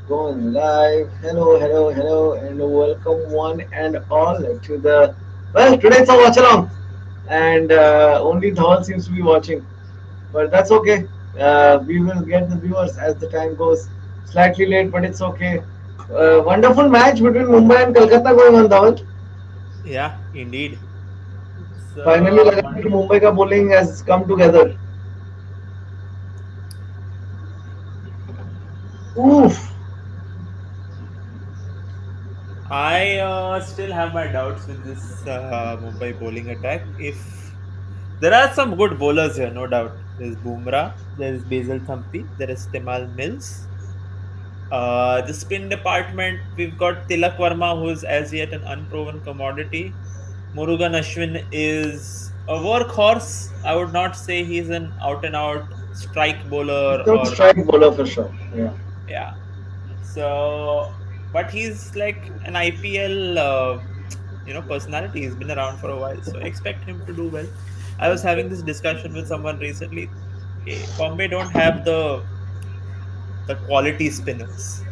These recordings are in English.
Going live. Hello, hello, hello, and welcome one and all to the. Well, today it's a watch along, and only Dhaval seems to be watching, but that's okay. We will get the viewers as the time goes. Slightly late, but it's okay. Wonderful match between Mumbai and Kolkata going on, Dhaval. Yeah, indeed. It's Finally, लगा कि wonderful. Mumbai का bowling has come together. Oof. I still have my doubts with this Mumbai bowling attack. If there are some good bowlers here, no doubt. There's Bumrah, there's Basil Thampi, there is Timal Mills. The spin department, we've got Tilak Verma, who is as yet an unproven commodity. Murugan Ashwin is a workhorse. I would not say he's an out and out strike bowler Good or strike bowler for sure. Yeah. yeah. So, but he's like an IPL, personality. He's been around for a while, so I expect him to do well. I was having this discussion with someone recently. Bombay don't have the quality spinners,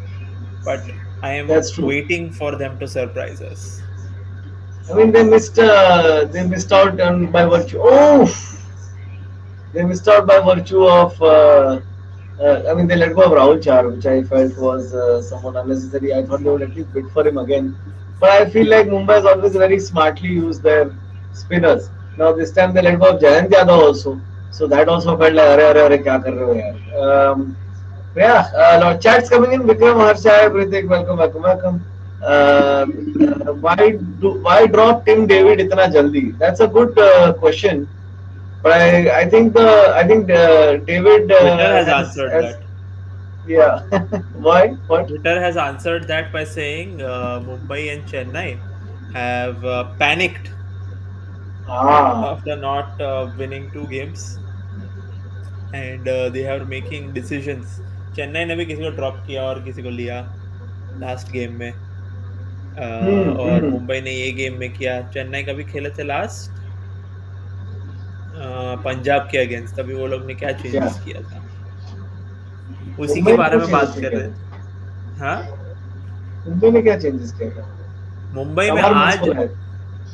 but I am That's true. waiting for them to surprise us. I mean, they missed out on by virtue. Oh, they missed out by virtue of. I mean, they let go of Rahul Char, which I felt was somewhat unnecessary. I thought they would at least bid for him again. But I feel like Mumbai has always very smartly used their spinners. Now this time they let go of Jayant Yadav also. So that also felt like, अरे क्या कर रहे हो यार? Yeah, a lot of chats coming in. Vikram, Harsha, Ritik, welcome, welcome, welcome. Why drop Tim David इतना जल्दी? That's a good question. But I think David Twitter has answered has that. yeah. Why? What? Twitter has answered that by saying Mumbai and Chennai have panicked Ah, after not winning two games, and they are making decisions. Chennai ने भी किसी को drop किया और किसी को लिया last game में, और hmm. मुंबई ने ये गेम में किया. चेन्नई का भी खेला था लास्ट पंजाब के अगेंस्ट, तभी वो लोग ने क्या Yeah. चेंजेस किया था, उसी के मुंबई ने बारे कुछ में चेंजेस बात नहीं कर किया रहे थे. था। हाँ, मुंबई ने क्या चेंजेस किया था? मुंबई में कमाल आज मिसफायर।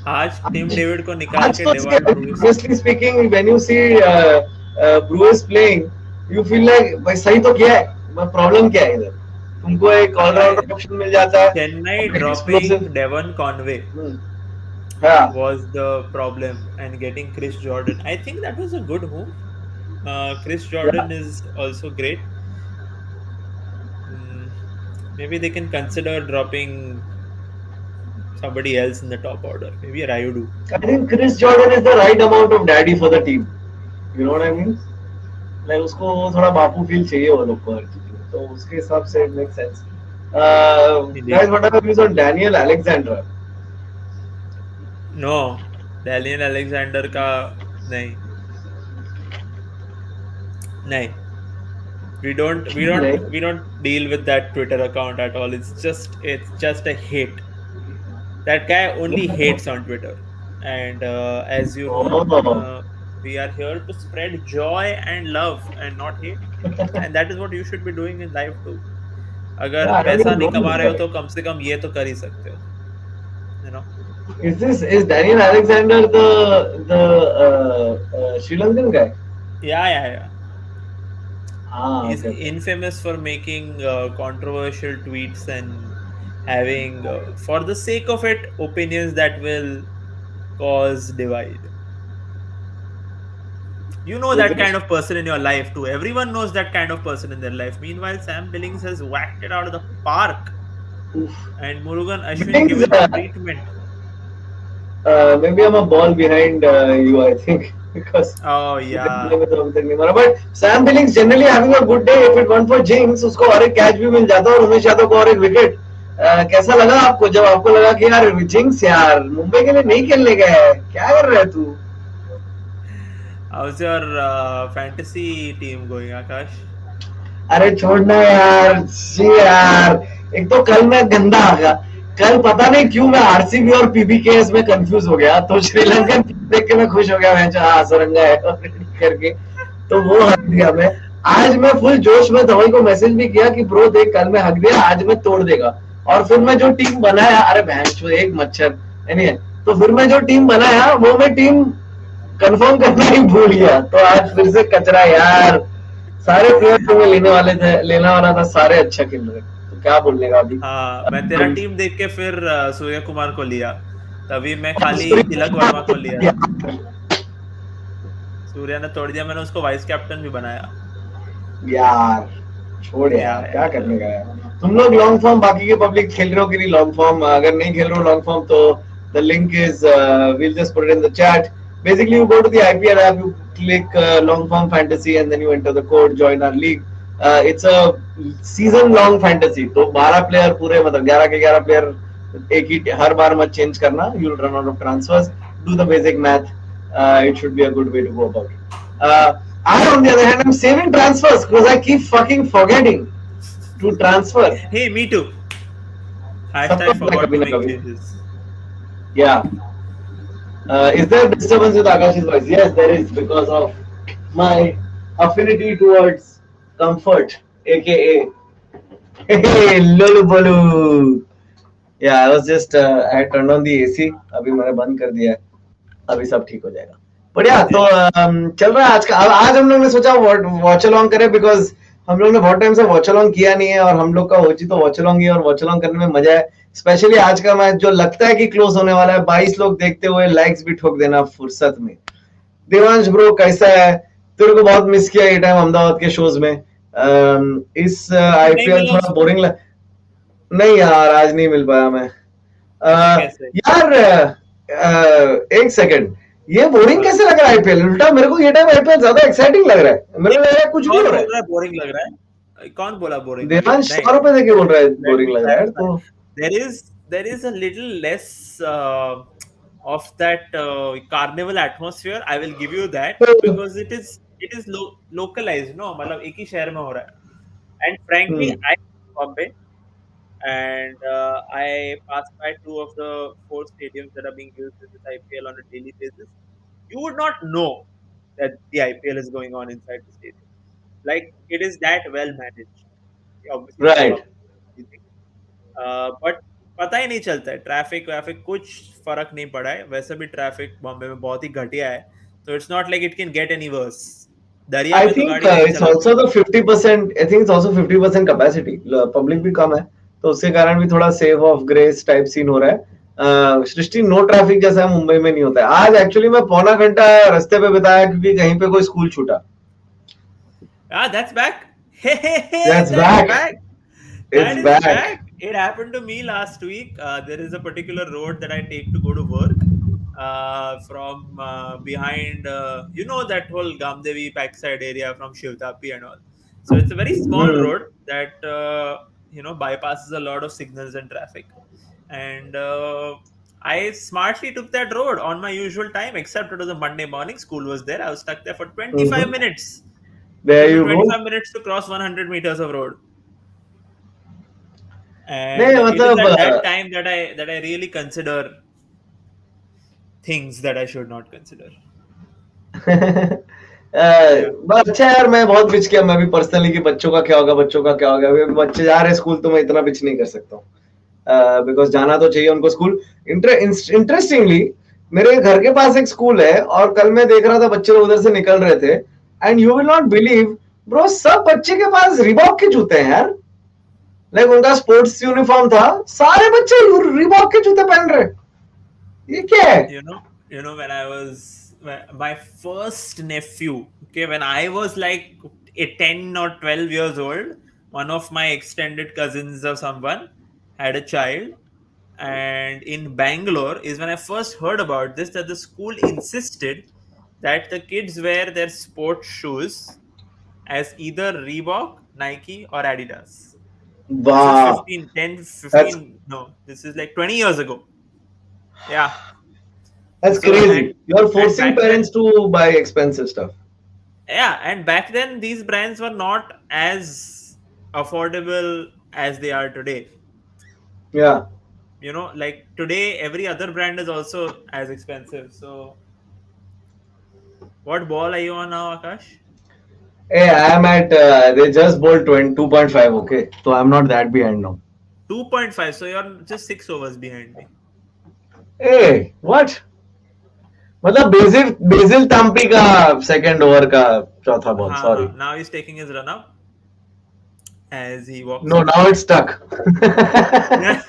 आज टिम आज डेविड को निकाल आज के तो डेवान Bruce. honestly speaking, when you see Brewers playing, you feel like भाई सही तो किया है, but प्रॉब्लम क्या है इधर? तुमको एक ऑलराउंडर ऑप्शन मिल जाता है, चेन्नई और एक ड्रॉपिंग एक्सप्लोसिव। डेवन कॉनवे हाँ, was the problem, and getting Chris Jordan. I think that was a good move. Chris yeah. Jordan is also great. Mm, maybe they can consider dropping somebody else in the top order. Maybe Rayudu. I think Chris Jordan is the right amount of daddy for the team. You know what I mean? Like उसको थोड़ा बापू feel चाहिए वो लोग को हर चीज में, तो उसके हिसाब से it makes sense. Guys, Indeed. what are your views on Daniel Alexander? No, Dalian Alexander का नहीं, नहीं. नहीं. We don't deal with that Twitter account at all. It's just a hate. That guy only hates on Twitter, and as you know, Oh, we are here to spread joy and love and not hate, and that is what you should be doing in life too. yeah, अगर I don't पैसा even नहीं know कमा this रहे हो guy. तो कम से कम ये तो कर ही सकते हो, you know. Is Daniel Alexander the Sri Lankan guy? Yeah. Ah, He's okay, okay. infamous for making controversial tweets and having, for the sake of it, opinions that will cause divide. You know Is that it? kind of person in your life too. Everyone knows that kind of person in their life. Meanwhile, Sam Billings has whacked it out of the park, Oof. and Murugan Ashwin Billings, given the treatment. maybe I'm a ball behind you, I think, because Oh you can play yeah, with Rohit and Neymar. But Sam Billings generally having a good day. If it weren't for Jinx, उसको और एक catch भी मिल जाता और उमेश यादव को और एक wicket. कैसा लगा आपको जब आपको लगा कि यार जिंक्स यार मुंबई के लिए नहीं खेलने गया है, क्या कर रहा है तू? how's your fantasy team going, Akash? अरे छोड़ना यार, जी यार, एक तो कल मैं गंदा आ गया. कल पता नहीं क्यों मैं आरसीबी और पीबीकेएस में कंफ्यूज हो गया, तो श्रीलंकन देख के मैं खुश हो गया, मैं हाँ सरंगा है करके, तो वो हट गया मैं. आज मैं फुल जोश में धवल को मैसेज भी किया कि ब्रो देख कल मैं हक दिया, आज मैं तोड़ देगा। और फिर मैं जो टीम बनाया, अरे भैंस एक मच्छर नहीं है, तो फिर मैं जो टीम बनाया वो मैं टीम कंफर्म करना ही भूल गया, तो आज फिर से कचरा यार। सारे प्लेयर जो मैं लेने वाले थे, लेना वाला था, सारे अच्छा खेल रहे, तो क्या बोलने का अभी। हाँ, मैं तेरा टीम देख के फिर सूर्य कुमार को लिया। तभी मैं और खाली तिलक वर्मा को लिया था। सूर्या ने तोड़ दिया, मैंने उसको वाइस कैप्टन भी बनाया। यार छोड़ या यार, या क्या या करने का यार। तुम लोग लॉन्ग फॉर्म, बाकी के पब्लिक खेल रहे हो कि नहीं लॉन्ग फॉर्म? अगर नहीं खेल रहे हो लॉन्ग फॉर्म तो the link is, we'll just put it in the chat. Basically you go to the IPL app, you click long form fantasy and then you enter the code, join our league. It's a season long fantasy, तो 12 player पूरे, मतलब 11 के 11 player एक ही हर बार मत change करना, you'll run out of transfers. Do the basic math. It should be a good way to go about it. I, on the other hand, I'm saving transfers because I keep fucking forgetting to transfer. Hey, me too. सबका Hashtag होता है forgot कभी to ना make कभी. changes. Yeah. Is there disturbance with Akash's voice? Yes, there is, because of my affinity towards comfort, aka hey Lulu Bolu. Yeah, I was just I had turned on the AC. अभी मैंने बंद कर दिया है. अभी सब ठीक हो जाएगा. बढ़िया. तो Yeah. चल रहा है आज का. आज हम लोग ने सोचा वॉच अलोंग करें, बिकॉज हम लोग ने बहुत टाइम से वॉच अलोंग किया नहीं है, और हम लोग का होची तो वॉच अलोंग ही, और वॉच अलोंग करने में मजा है. स्पेशली आज का मैच जो लगता है कि क्लोज होने वाला है. 22 लोग देखते हुए लाइक्स भी ठोक देना फुर्सत में. देवांश ब्रो कैसा है? तेरे को बहुत मिस किया ये टाइम अहमदाबाद के शोज में. इस तू नहीं आईपीएल मिला थोड़ा उसको? बोरिंग लग. नहीं यार, आज नहीं मिल पाया मैं. ऐसा कैसे? यार एक सेकंड, ये बोरिंग बोल। कैसे लग रहा है आईपीएल? उल्टा मेरे को ये टाइम आईपीएल ज्यादा एक्साइटिंग लग रहा है. मेरे को लग रहा है कुछ भी कौन हो रहा बोल है. रहा है बोरिंग लग रहा है? कौन बोला बोरिंग लग रहा है? देवांश नहीं, 100 रुपए देके बोल रहा है let बोरिंग me लग रहा है यार. clarify. तो There is a little less of that carnival atmosphere. I will give you that because it is localized. No, मतलब एक ही शहर में हो रहा है. And frankly, hmm, I Bombay and I pass by two of the four stadiums that are being used in this IPL on a daily basis. You would not know that the IPL is going on inside the stadium. Like it is that well managed. Obviously, there's right. public, but पता ही नहीं चलता है. Traffic वैफिक कुछ फर्क नहीं पड़ा है. वैसे भी ट्रैफिक बॉम्बे में बहुत ही घटिया है, तो it's not like it can get any worse. दरिया आई में तो थिंक गाड़ी नहीं इट्स चला ऑल्सो सकता. The 50%. I think it's also 50% capacity. Public भी कम है, तो उसके कारण भी थोड़ा save of grace type scene हो रहा है. सृष्टि, नो ट्रैफिक जैसा है मुंबई में नहीं होता है. आज एक्चुअली मैं पौना घंटा रास्ते पे बिताया क्योंकि कहीं पे कोई स्कूल छूटा. Ah, that's back. Hey, that's that's back. back. It's That is back. back. It happened to me last week. There is a particular road that I take to go to work. From behind, that whole Gamdevi backside area from Shivtapi and all. So it's a very small road that bypasses a lot of signals and traffic. And I smartly took that road on my usual time, except it was a Monday morning. School was there. I was stuck there for 25 minutes. It there took me you go. 25 minutes to cross 100 meters of road. And नहीं it is मतलब at that time that I really consider things that I should not consider. Yeah. बस अच्छा यार, मैं बहुत बिच किया मैं भी पर्सनली कि बच्चों का क्या होगा, बच्चों का क्या होगा. अभी बच्चे जा रहे हैं स्कूल, तो मैं इतना बिच नहीं कर सकता हूँ, बिकॉज जाना तो चाहिए उनको स्कूल. इंटरेस्टिंगली मेरे घर के पास एक स्कूल है, और कल मैं देख रहा था बच्चे लोग उधर से निकल रहे थे, and you will not believe bro, सब बच्चे के पास रिबॉक के जूते हैं यार. लाइक उनका स्पोर्ट्स यूनिफॉर्म था, सारे बच्चे रिबॉक के जूते पहन रहे. ये क्या है? When I was my first nephew, okay, when I was like 10 or 12 years old, one of my extended cousins or someone had a child. And in Bangalore is when I first heard about this, that the school insisted that the kids wear their sports shoes as either Reebok, Nike, or Adidas. This is वाह, 15, 10, that's 15, no, this is like 20 years ago. Yeah. That's So, and crazy. You're and forcing back parents then, to buy expensive stuff. yeah, and back then these brands were not as affordable as they are today. Yeah. Like today, every other brand is also as expensive. So, what ball are you on now, Akash? Hey, I am at, they just bowled 2.5, okay? So I'm not that behind now. 2.5. So you're just 6 overs behind me. Hey, what? मतलब BECIL ताम्पी का second over का चौथा ball, हाँ sorry. हाँ. Now he's taking his run up as he walks No, in. now it's stuck. Yeah.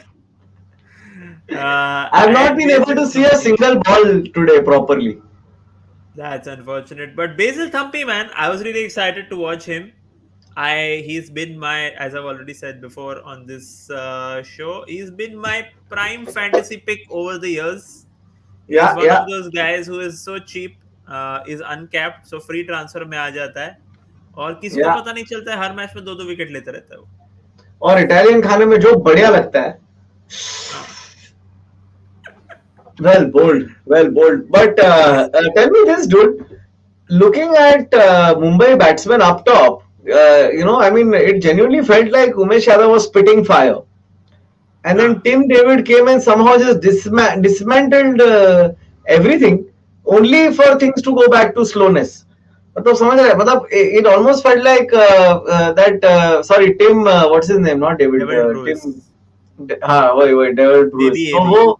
I've not And been able Basil to see a Thampi. single ball today properly. That's unfortunate. But Basil Thampi, man, I was really excited to watch him. He's been my, as I've already said before on this show, he's been my prime fantasy pick over the years. He's Yeah, one of yeah, those guys who is so cheap, is uncapped, so free transfer में आ जाता है और किसी को yeah. पता नहीं चलता है, हर मैच में दो दो विकेट लेता रहता है वो. और इटालियन खाने में जो बढ़िया लगता है. हाँ. Well bowled, well bowled. But tell me this, dude. Looking at Mumbai batsmen up top, I mean, it genuinely felt like Umesh Yadav was spitting fire. And then हाँ. Tim David came and somehow just dismantled everything, only for things to go back to slowness. मतलब समझ रहे हैं? मतलब it almost felt like that. Sorry, Tim. What's his name? Not David. Devil Tim. Bruce. हाँ वही David Bruce. Baby तो AB. वो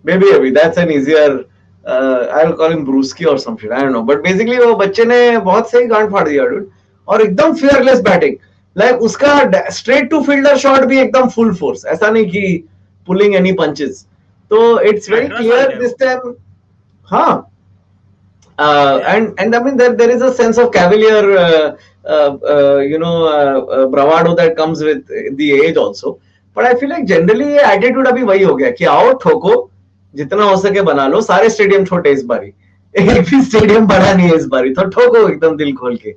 maybe अभी that's an easier. I'll call him Brusky or some shit. I don't know. But basically वो बच्चे ने बहुत सही गांड फाड़ दिया dude. और एकदम fearless batting. Like उसका straight to fielder shot भी एकदम full force. ऐसा नहीं कि pulling any punches. तो it's very 18 साल clear का है this वो. time. हाँ. Yeah. And I mean there is a sense of cavalier bravado that comes with the age also. But I feel like generally ये attitude अभी वही हो गया कि आओ ठोको जितना हो सके बना लो सारे स्टेडियम छोटे इस बारी एक भी स्टेडियम बड़ा नहीं है इस बारी तो ठोको एकदम दिल खोल के.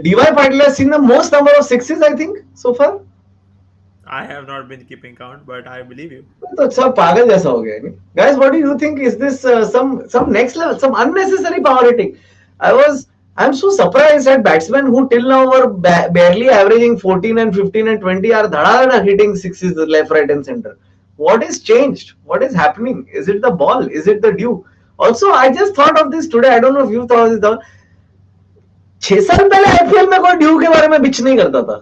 DY Patil has seen the most number of sixes I think so far. I have not been keeping count, but I believe you. तो सब पागल जैसा हो गया है. Guys, what do you think? Is this some next level, some unnecessary power hitting? I'm so surprised at batsmen who till now were barely averaging 14 and 15 and 20 are dhada hitting sixes left, right, and center. What is changed? What is happening? Is it the ball? Is it the dew? Also, I just thought of this today. I don't know if you thought of this. 6 साल पहले IPL में कोई due के बारे में बिच नहीं करता था.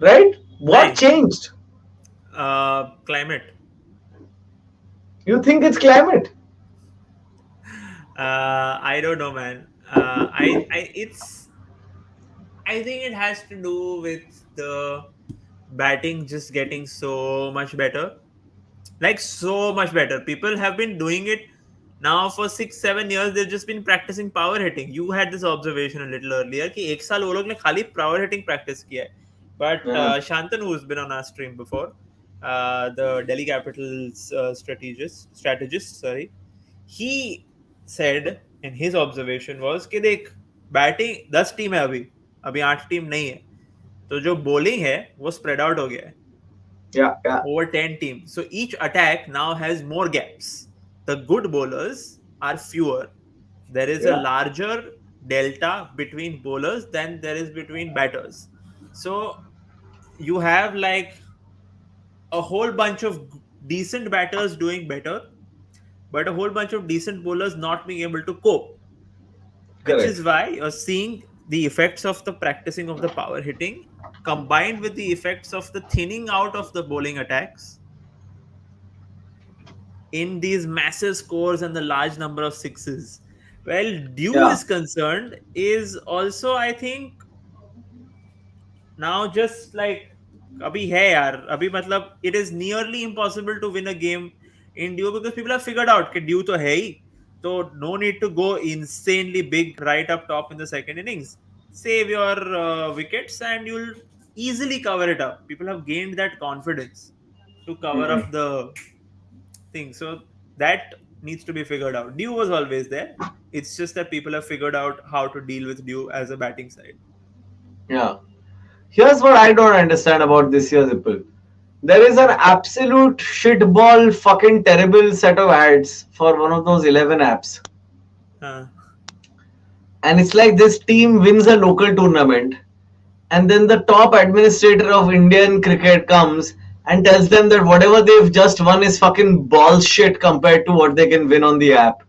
Right? What नहीं. changed? Climate. You think it's climate? I don't know, man. It's. I think it has to do with the batting just getting so much better, like so much better. People have been doing it now for 6-7 years. They've just been practicing power hitting. You had this observation a little earlier कि एक साल वो लोग ने खाली power hitting practice किया है. But Yeah. Shantanu, who's been on our stream before, the Delhi Capitals strategist, sorry, he said in his observation was कि देख बैटिंग 10 टीम है अभी 8 टीम नहीं है तो जो bowling है वो spread out हो गया है Yeah. over 10 teams. So each attack now has more gaps. The good bowlers are fewer. There is a Yeah. larger delta between bowlers than there is between batters. So you have like a whole bunch of decent batters doing better, but a whole bunch of decent bowlers not being able to cope, which Correct. is why you're seeing the effects of the practicing of the power hitting combined with the effects of the thinning out of the bowling attacks in these massive scores and the large number of sixes. Well, Dew Yeah. is concerned is also, I think, now just like अभी है यार अभी मतलब it is nearly impossible to win a game in Dew because people have figured out कि Dew तो है ही तो no need to go insanely big right up top in the second innings. Save your wickets and you'll easily cover it up. People have gained that confidence to cover up the thing. So that needs to be figured out. Dew was always there. It's just that people have figured out how to deal with Dew as a batting side. Yeah. Here's what I don't understand about this year's Apple. There is an absolute shitball fucking terrible set of ads for one of those 11 apps. And it's like this team wins a local tournament and then the top administrator of Indian cricket comes and tells them that whatever they've just won is fucking bullshit compared to what they can win on the app.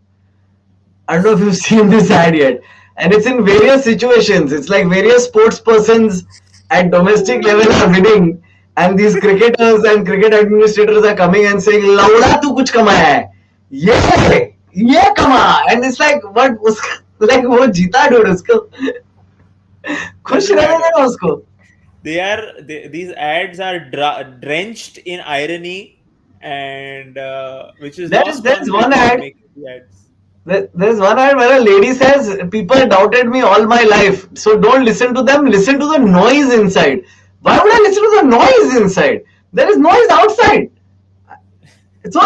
I don't know if you've seen this ad yet. And it's in various situations. It's like various sports persons at domestic level are winning, and these cricketers and cricket administrators are coming and saying, "Lauda, tu kuch kamaya hai? ये कमा." And it's like, what? Like वो जीता dude उसको That खुश is रहने mad. देना उसको. These ads are drenched in irony, and which is lost There's on one people who are ad. making the ads. There's one ad where a lady says, "People doubted me all my life, so don't listen to them. Listen to the noise inside." Why would I listen to the noise inside? There is noise outside. So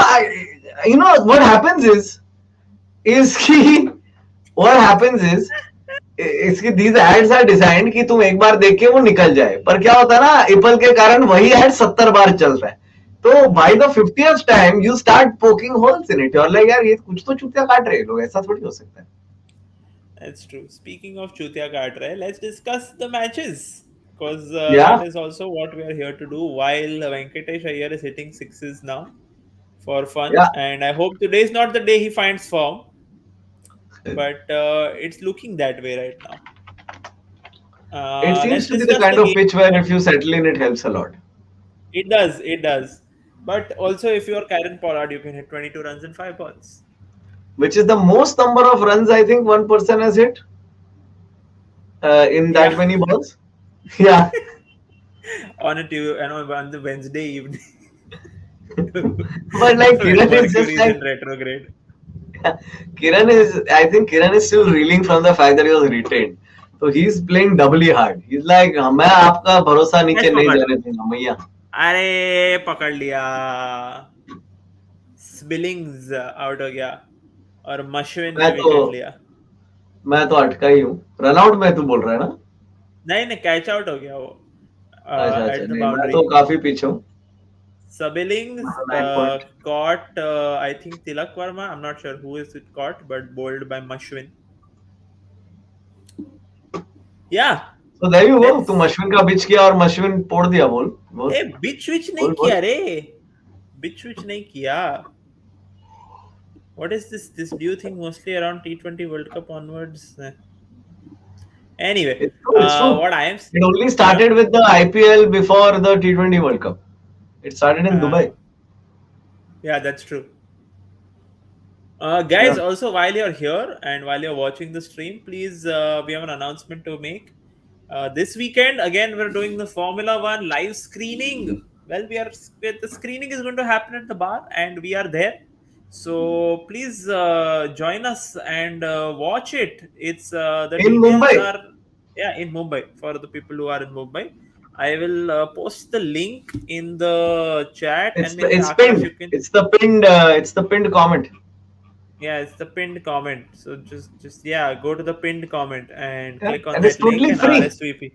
what happens is कि what happens is इसकी these ads are designed कि तुम एक बार देख के वो निकल जाए, पर क्या होता है ना, एप्पल के कारण वही ad 70 बार चल रहा है. तो by the 50th time you start poking holes in it. You're like, यार ये कुछ तो चूतिया काट रहे हैं लोग, ऐसा थोड़ी हो सकता है. That's true. Speaking of Chutia Katre, let's discuss the matches because that Yeah, is also what we are here to do. While Venkatesh Iyer is hitting sixes now for fun, yeah. and I hope today is not the day he finds form, but it's looking that way right now. It seems Let's to be the discuss kind the of game. pitch where if you settle in, it helps a lot. It does, it does. But also, if you're Karen Pollard, you can hit 22 runs in 5 balls. Which is the most number of runs I think one person has hit in that Yeah, many balls. Yeah, on the Wednesday evening. but like When Kiran is just Mercury is like in retrograde. Kiran is. I think Kiran is still reeling from the fact that he was retained. So he's playing doubly hard. He's like, मैं आपका भरोसा नीचे Catch नहीं पकड़. जाने दूंगा मैया. अरे पकड़ लिया. स्पिलिंग्स आउट हो गया और मशविन मैं ने तो विकेट लिया. मैं तो अटका ही हूँ. रन आउट में तू बोल रहा है ना? नहीं नहीं कैच आउट हो गया वो अच्छा अच्छा, एट द नहीं मैं बाउंड्री. तो काफी पीछे हूँ. Sabilings 9 point. caught I think Tilak Verma. I'm not sure who is it caught, but bowled by Mashwin. Yeah, So there you go. तुम let's. अश्विन का पिच किया और मश्विन तोड़ दिया. बोल बोल ए बिच विच नहीं बोल किया बोल. रे. बिच विच नहीं किया. What is this? This do you think mostly around T20 World Cup onwards? Anyway, It's true. It's true. what I am. It only Yeah. started with the IPL before the T20 World Cup. It started in Uh, Dubai. yeah, that's true. Guys, Yeah. also while you're here and while you're watching the stream, please, we have an announcement to make. This weekend, again, we're doing the Formula One live screening. Well, the screening is going to happen at the bar, and we are there. So please join us and watch it. It's the In details Mumbai. are in Mumbai for the people who are in Mumbai. I will post the link in the chat, and maybe It's Akash, you pinned. can. It's the pinned comment. Yeah, it's the pinned comment. So just yeah, go to the pinned comment and Yeah. click on And it's that link totally and free. RSVP.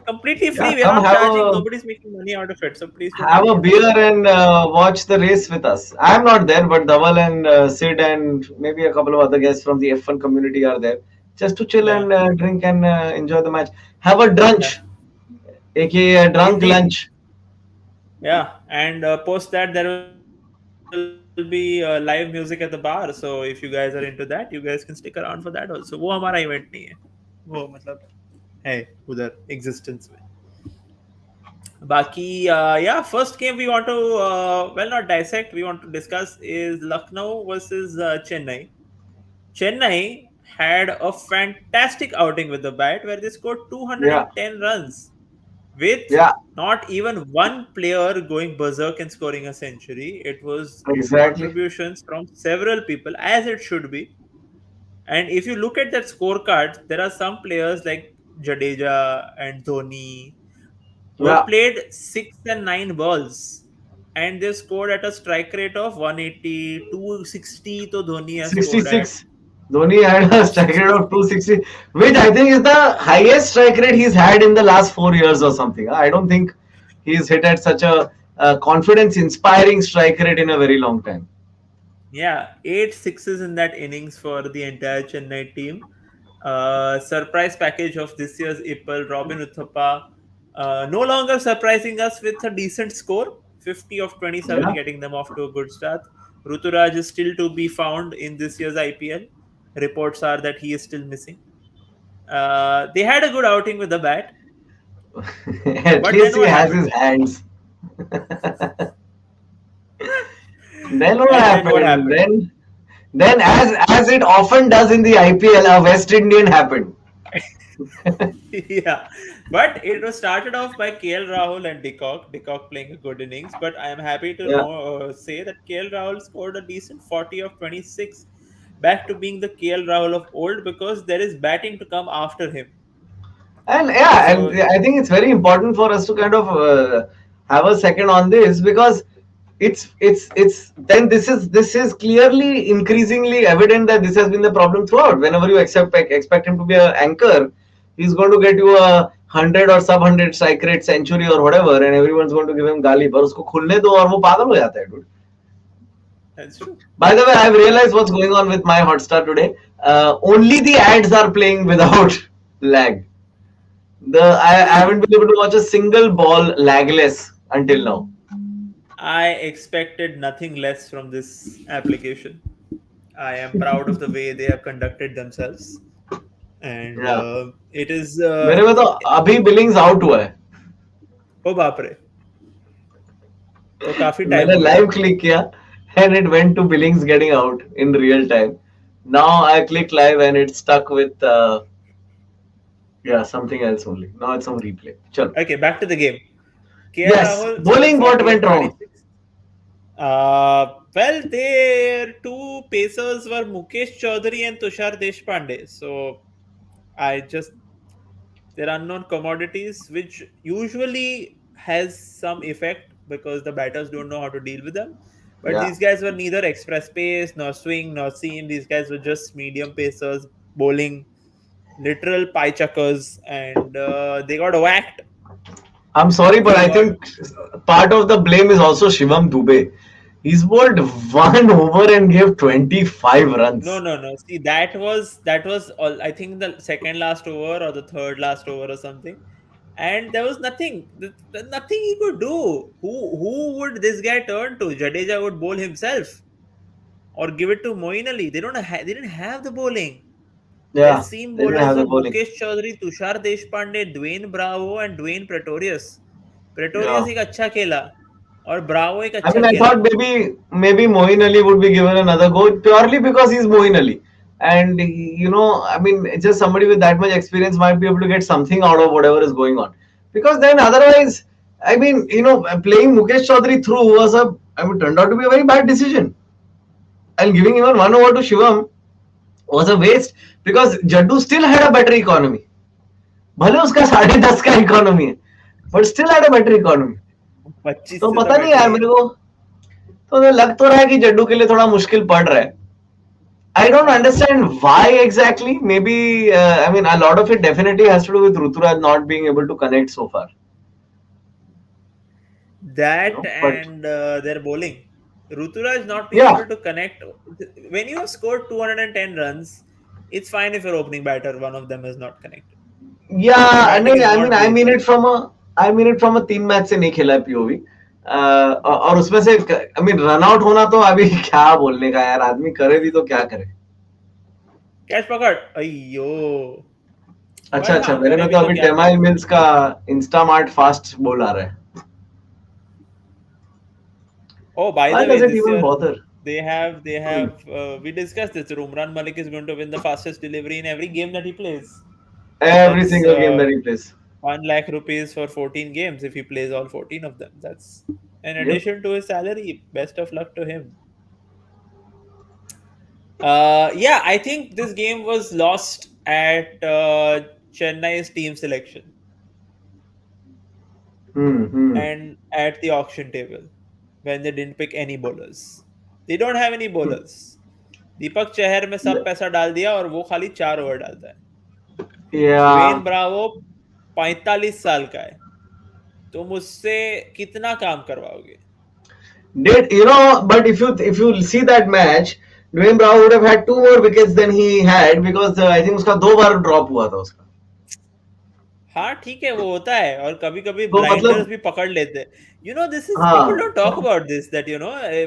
Completely Yeah. free. We're Come not charging. Nobody's making money out of it. So please don't have worry a about beer it. and watch the race with us. I'm not there, but Dhaval and Sid and maybe a couple of other guests from the F1 community are there, just to chill Yeah, and drink and enjoy the match. Have a yeah. drunch, aka a drunk Indeed. lunch. Yeah, and post that there will be live music at the bar. So if you guys are into that, you guys can stick around for that also. वो हमारा event नहीं है. वो मतलब है उधर existence में. Baki, yeah, first game we want to, well, not dissect, we want to discuss is Lucknow versus Chennai. Chennai had a fantastic outing with the bat where they scored Yeah, 210 runs with yeah, not even one player going berserk and scoring a century. It was exactly. contributions from several people, as it should be. And if you look at that scorecard, there are some players like Jadeja and Dhoni who have Yeah, played 6 and 9 balls and they scored at a strike rate of 180, 260. So Dhoni has scored at 66. Dhoni had a strike rate of 260, which I think is the highest strike rate he's had in the last 4 years or something. I don't think he's hit at such a confidence-inspiring strike rate in a very long time. yeah, 8 sixes in that innings for the entire Chennai team. Surprise package of this year's IPL, Robin Uthappa, no longer surprising us with a decent score, 50 of 27, Yeah, getting them off to a good start. Ruturaj is still to be found in this year's IPL. Reports are that he is still missing. They had a good outing with the bat, At but least then he what has happened? his hands. Then what And then what happened? happened? Then as it often does in the IPL, a West Indian happened. Yeah, but it was started off by KL Rahul and Decock playing a good innings. But I am happy to Yeah. say that KL Rahul scored a decent 40 of 26, back to being the KL Rahul of old because there is batting to come after him. And yeah, and So I think it's very important for us to kind of have a second on this, because it's then this is clearly increasingly evident that this has been the problem throughout. Whenever you expect him to be an anchor, he's going to get you a 100 or sub 100 strike rate century or whatever, and everyone's going to give him गाली, पर उसको खुलने दो और वो पागल हो जाता है, dude. that's true. By the way, I've realized what's going on with my Hotstar today. Only the ads are playing without lag. I haven't been able to watch a single ball lagless until now. I expected nothing less from this application. I am proud of the way they have conducted themselves, and Yeah. it is. मेरे में तो अभी Billings out हुआ है. ओ बाप रे, तो काफी टाइम मैंने हो गया. लाइव क्लिक किया and it went to billings getting out in real time. Now I click live and it's stuck with yeah, something else only. Now it's on replay. Chalo. Okay, back to the game. KL Yes, Rahul scored bowling what 40 of went wrong? 26. Well, their two pacers were Mukesh Chaudhary and Tushar Deshpande. So I just they're unknown commodities, which usually has some effect because the batters don't know how to deal with them. But Yeah. these guys were neither express pace nor swing nor seam. These guys were just medium pacers bowling literal pie chuckers, and they got whacked. I'm sorry, but They I got think part of the blame is also Shivam Dubey. He's bowled one over and gave 25 no, runs. no, no. See, that was all. I think the second last over or the third last over or something, and there was nothing, nothing he could do. Who would this guy turn to? Jadeja would bowl himself or give it to Moeen Ali. They didn't have the bowling. Their Yeah, seam they didn't bowlers have the were bowling. Mukesh Chaudhary, Tushar Deshpande, Dwayne Bravo and Dwayne Pretorius. Pretorius Yeah. एक अच्छा खेला और Bravo एक I अच्छा mean, I खेला. thought maybe Moeen Ali would be given another go purely because he's Moeen Ali, and I mean, just somebody with that much experience might be able to get something out of whatever is going on. Because then otherwise, I mean, playing Mukesh Chaudhary through turned out to be a very bad decision, and giving even one over to Shivam was a waste because Jaddu still had a better economy. भले उसका 10.5 का economy है, but still had a better economy. 25 तो से तो पता नहीं better यार ही है. मेरे को, तो लग तो रहा है कि जड्डू के लिए थोड़ा मुश्किल पड़ रहा है. I don't हाँ. understand why exactly. Maybe I mean a lot of it definitely has to do with Ruturaj not being able to connect so far. That But and their bowling. Ruturaj not being yeah, able to connect. When you have scored 210 runs, it's fine if your opening batter, one of them, is not connected. Your yeah. batting is I mean not I doing mean well. it from a I mean it from a 3 match से नहीं खेला है POV. और उसमें से I mean run out होना तो अभी क्या बोलने का यार, आदमी करे भी तो क्या करे. कैच पकड़ अयो. अच्छा बट अच्छा, हाँ, मेरे करे में भी तो तो अभी क्या टेमाइल करे. मिल्स का इंस्टामार्ट फास्ट बोल आ रहा है. Oh, by Why the way, does it this even year bother? we discussed this. Umran Malik is going to win the fastest delivery in every game that he plays. Every That's single game that he plays. 1 lakh rupees for 14 games if he plays all 14 of them. That's in Yep. addition to his salary. Best of luck to him. Yeah, I think this game was lost at Chennai's team selection Hmm. and at the auction table when they didn't pick any bowlers. They don't have any bowlers. Deepak Chahar में सब पैसा डाल दिया और वो खाली 4 over डालता है. Yeah. ड्वेन ब्रावो 45 साल का है, तुम उससे कितना काम करवाओगे. But if you see that match, Dwayne Brown would have had two more wickets than he had because I think उसका 2 बार ड्रॉप हुआ था उसका. हाँ ठीक है, वो होता है और कभी कभी तो ब्लाइंडर्स मतलब भी पकड़ लेते हैं. दिस इज हाँ पीपल डोंट टॉक तो about this that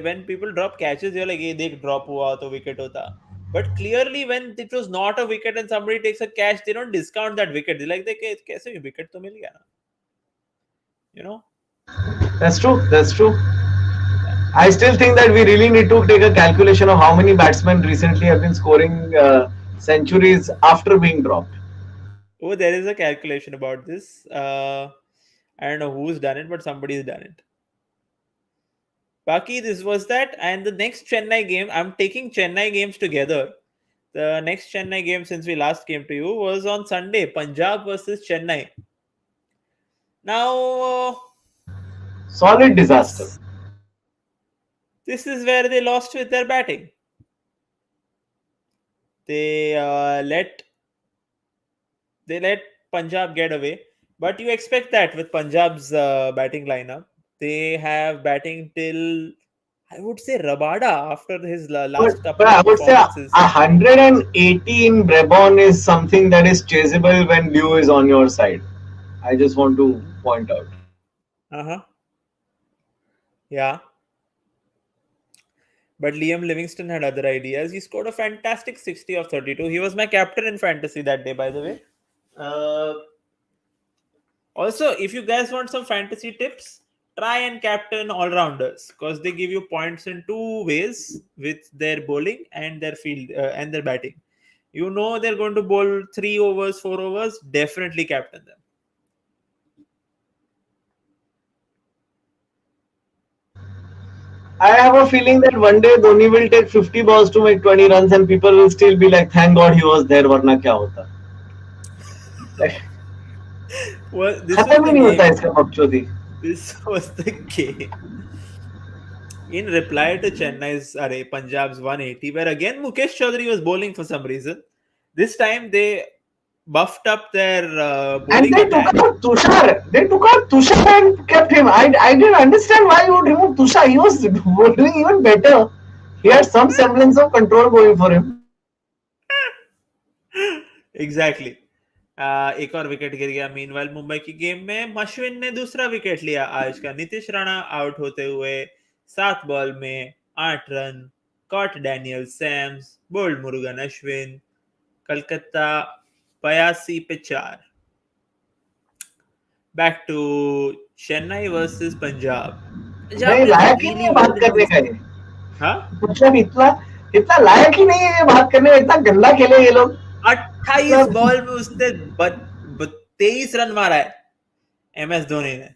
when people drop catches you are like ये देख ड्रॉप हुआ तो विकेट होता. But clearly, when it was not a wicket and somebody takes a catch, they don't discount that wicket. They're like, "कैसे wicket तो मिल गया ना?" You know? That's true. That's true. Yeah. I still think that we really need to take a calculation of how many batsmen recently have been scoring centuries after being dropped. Oh, there is a calculation about this. I don't know who's done it, but somebody's done it. Baki, this was that. And the next Chennai game, I'm taking Chennai games together. The next Chennai game since we last came to you was on Sunday, Punjab versus Chennai. Now, Solid disaster. this this is where they lost with their batting. They let Punjab get away, but you expect that with Punjab's batting lineup. They have batting till I would say Rabada after his last But couple I of would say a performances. 180 in Brabon is something that is chaseable when Liu is on your side. I just want to point out. Uh huh. Yeah. But Liam Livingston had other ideas. He scored a fantastic 60 of 32. He was my captain in fantasy that day, by the way. Uh, Also, if you guys want some fantasy tips, try and captain all rounders because they give you points in two ways with their bowling and their field and their batting. You know they're going to bowl 3 overs, 4 overs. Definitely captain them. I have a feeling that one day Dhoni will take 50 balls to make 20 runs and people will still be like, thank God he was there, वरना क्या होता. Like, Well, this was खत्म ही the नहीं होता game. इसका बकचोदी. This was the game. In reply to Chennai's Punjab's 180, where again Mukesh Chaudhary was bowling for some reason. This time they buffed up their And bowling they took attack. out Tushar. They took out Tushar and kept him. I didn't understand why you would remove Tushar. He was doing even better. He had some semblance of control going for him. Exactly एक और wicket गिर गया meanwhile Mumbai की game में अश्विन ने दूसरा wicket लिया आज का नीतीश राणा आउट होते हुए 7 बॉल में 8 run caught Daniel Sams bowled Murugan Ashwin Calcutta 82 पे 4 back to Chennai versus Punjab Punjab नहीं ने लायक ही नहीं रियली है वेल बात करने का ये. हाँ मतलब इतना इतना लायक ही नहीं है ये बात करने का. इतना गंदा खेले ये लोग. 28 बॉल में उसने 23 रन मारा है एमएस धोनी ने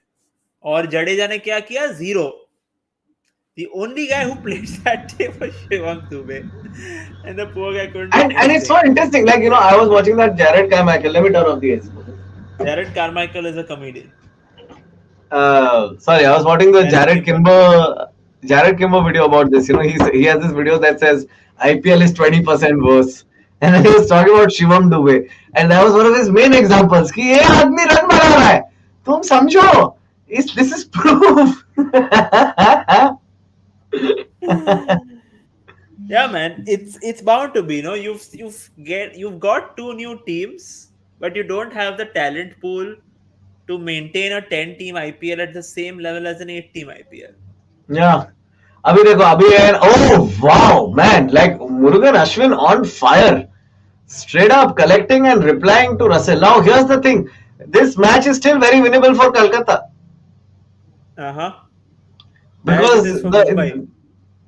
और जडेजा ने क्या किया 0. The only guy who played that day was Shivam Dube and the poor guy couldn't do And it's so anything. interesting. Like, I was watching that Jared Carmichael. Let me turn off the AC. Jared Carmichael is a comedian. Sorry, I was watching the Jared Jared Kimber video about this. He has this video that says IPL is 20% worse. And he was talking about Shivam Dube. And that was one of his main examples. कि ये आदमी run बना रहा है. तुम समझो. This is proof. Yeah, man, it's bound to be. You've got 2 new teams, but you don't have the talent pool to maintain a 10-team IPL at the same level as an 8-team IPL. Yeah. अभी देखो oh wow man, like Murugan Ashwin on fire, straight up collecting and replying to Russell. Now here's the thing, this match is still very winnable for Kolkata because As it is for Mumbai.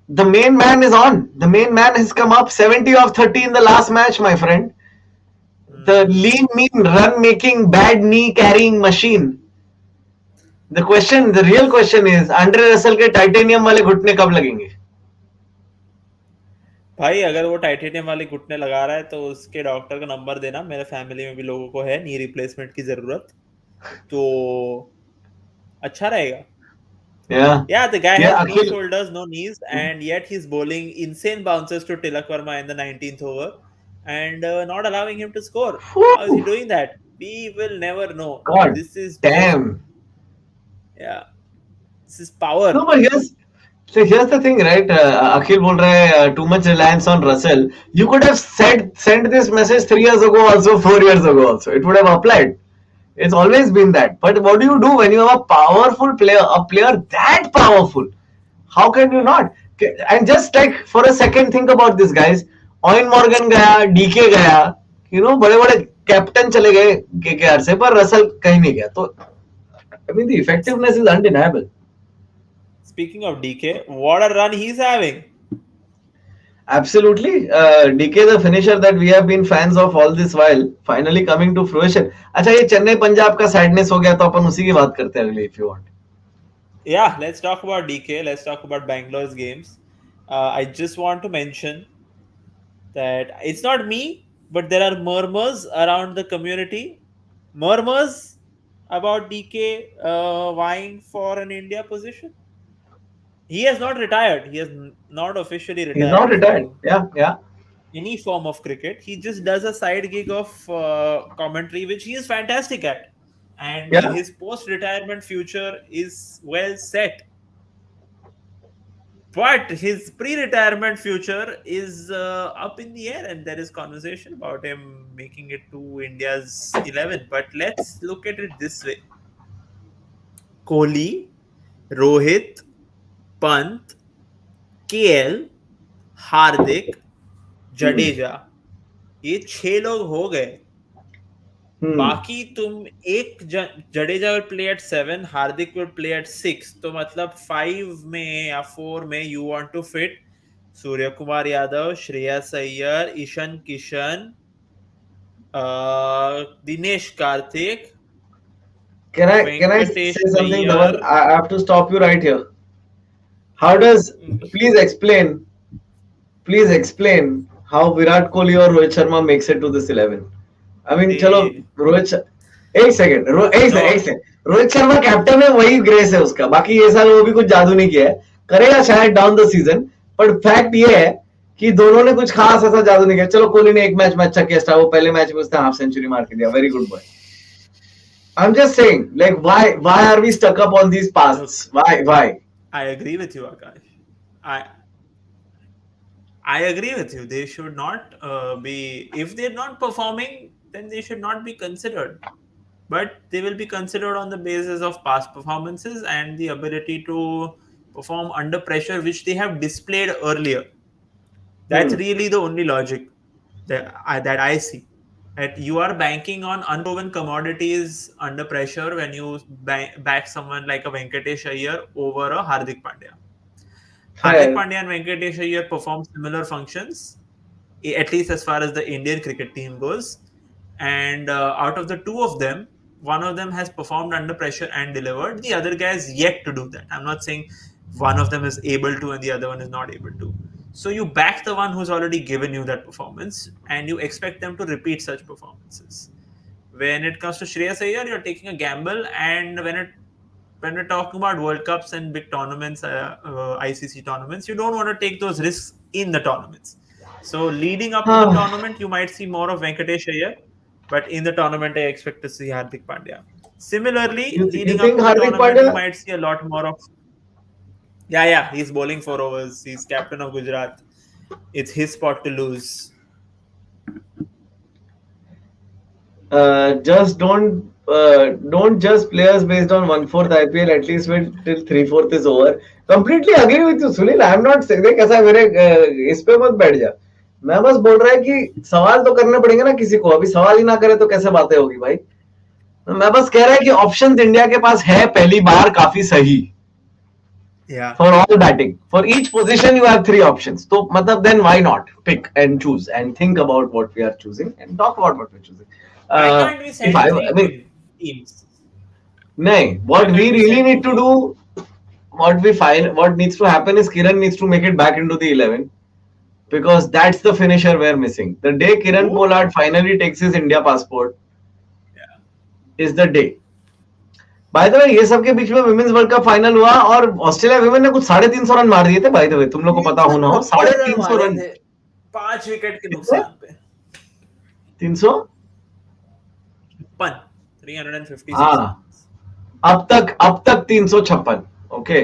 the main man is on. The main man has come up 70 of 30 in the last match, my friend. The lean, mean, run-making, bad knee-carrying machine. The real question is, Andre Russell के titanium वाले घुटने कब लगेंगे? भाई अगर वो titanium वाले घुटने लगा रहा है तो उसके डॉक्टर का नंबर देना. मेरे फैमिली में भी लोगों को है नी रिप्लेसमेंट की जरूरत, तो अच्छा रहेगा. Yeah, the guy has no shoulders, no knees, and yet he's bowling insane bounces to Tilak Verma in the 19th over and not allowing him to score. How is he doing that? We will never know. God This is damn. Yeah, this is power. No, but here's the thing, right? Akhil बोल रहा है too much reliance on Russell. You could have sent this message 3 years ago, also 4 years ago, also. It would have applied. It's always been that. But what do you do when you have a powerful player, a player that powerful? How can you not? And just like for a second, think about this, guys. Eoin Morgan गया, DK गया, बड़े बड़े captain चले गए KKR से, पर Russell कहीं नहीं गया. तो I mean the effectiveness is undeniable. Speaking of DK, what a run he's having. Absolutely. DK, the finisher that we have been fans of all this while, finally coming to fruition. अच्छा, ये चेन्नई पंजाब का sadness हो गया, तो अपन उसी की बात करते हैं अगले, if you want. Yeah, let's talk about DK. Let's talk about Bangalore's games. I just want to mention that it's not me, but there are murmurs around the community. Murmurs about DK vying for an India position. He has not retired. He has not officially He's not retired retired. from Yeah, yeah. any form of cricket. He just does a side gig of commentary, which he is fantastic at. And Yeah. his post retirement future is well set. But his pre retirement future is up in the air, and there is conversation about him making it to India's 11. But let's look at it this way: Kohli, Rohit, Pant, KL, Hardik, Jadeja, ये 6 लोग हो गए. Hmm. बाकी तुम एक Jadeja will play at 7, Hardik will play at 6, तो मतलब 5 में या 4 में you want to fit Surya Kumar Yadav, Shreyas Iyer, Ishan Kishan, Dinesh Karthik, Can I Venkatesh say something, Iyer. Dhaval? I have to stop you right here. How does please explain please explain how Virat Kohli or Rohit Sharma makes it to this 11? I mean, चलो they Rohit एक second एक no second Rohit Sharma captain है, वही grace है उसका, बाकी ये साल वो भी कुछ जादू नहीं किया है, करेगा शायद डाउन द सीजन, पर फैक्ट ये है कि दोनों ने कुछ खास ऐसा जादू नहीं किया. चलो कोहली ने एक मैच में अच्छा किया था, वो पहले मैच में उसने हाफ सेंचुरी मार के दिया, very good boy. I am just saying, like why are we stuck up on these look, pasts, why. I agree with you, Akash. I I agree with you. They should not be, if they're not performing, then they should not be considered. But they will be considered on the basis of past performances and the ability to perform under pressure, which they have displayed earlier. That's Hmm. really the only logic that I see. That you are banking on unproven commodities under pressure when you back someone like a Venkatesh Iyer over a Hardik Pandya. Hardik Fair. Pandya and Venkatesh Iyer perform similar functions, at least as far as the Indian cricket team goes. And out of the two of them, one of them has performed under pressure and delivered. The other guy is yet to do that. I'm not saying one of them is able to and the other one is not able to. So you back the one who's already given you that performance and you expect them to repeat such performances. When it comes to Shreyas Iyer, you're taking a gamble, and when we're talking about World Cups and big tournaments, ICC tournaments, you don't want to take those risks in the tournaments. So leading up to the tournament, you might see more of Venkatesh Iyer, but in the tournament, I expect to see Hardik Pandya. Similarly, You leading up think to the Hardik tournament, you Pandya? might see a lot more of. Yeah, he's bowling 4 overs. He's captain of Gujarat. It's his spot to lose. Just don't just players based on 1/4 IPL. At least wait till 3/4 is over. Completely agree with you, Sunil. I am not saying, देख ऐसा मेरे इस पे मत बैठ जा. मैं बस बोल रहा है कि सवाल तो करने पड़ेंगे ना किसी को. अभी सवाल ही ना करे तो कैसे बातें होगी भाई. मैं बस कह रहा है कि ऑप्शंस इंडिया के पास है पहली बार काफी सही. Yeah. For all batting, for each position you have 3 options. So, matlab, then why not pick and choose and think about what we are choosing and talk about what we're choosing. Why can't we If send I mean, three teams? no, Why what can't we we really send two need to teams? do, what needs to happen is Kiran needs to make it back into the 11, because that's the finisher we're missing. The day Kiran Who? Pollard finally takes his India passport Yeah. is the day. By the way, ये सब के बीच में women's world cup final हुआ और Australia women ने कुछ 350 run मार दिए थे. बाय द वे, तुम लोग को पता हो ना हो, 370 रन 350 मारे रन. थे 5 विकेट के कितने? नुकसान पे. 300. 356 हाँ, अब तक 356. Okay,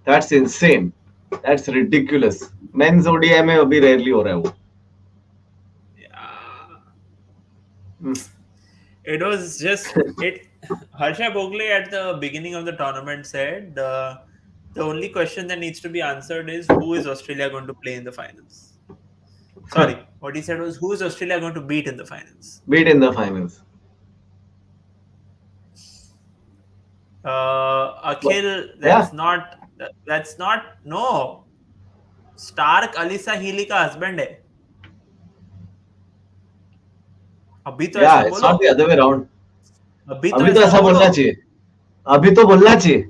that's insane, that's ridiculous. Men's ODI में अभी रेयरली हो रहा है वो. It was just it. Harsha Bogle at the beginning of the tournament said the only question that needs to be answered is who is Australia going to play in the finals. Sorry, what he said was, who is Australia going to beat in the finals? Beat in the finals. But, Akhil, yeah, that's not, no. Stark Alyssa Healy का husband है. अभी तो ऐसा yeah, it's बोलो. not the other way around. अभी तो अभी तो ऐसा ऐसा बोलो. बोलना चाहिए. अभी तो बोलना चाहिए.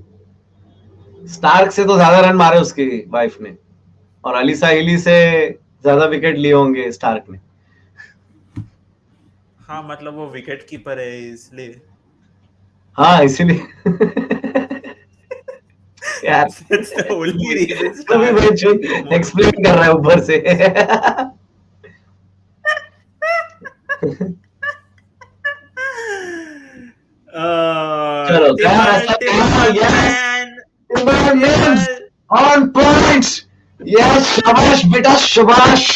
स्टार्क से तो ज्यादा रन मारे उसकी वाइफ ने, और अलीसा हिली से ज्यादा विकेट लिए होंगे स्टार्क ने. हाँ मतलब वो विकेट कीपर है इसलिए. हाँ, इसीलिए. यार, That's the only reason तभी Stark मैं is more. एक्सप्लेन कर रहा है ऊपर से. चलो, क्या Timber, ऐसा क्या? Timber yes, man, timber mills Timber. On point. Yes, शाबाश बेटा, शाबाश.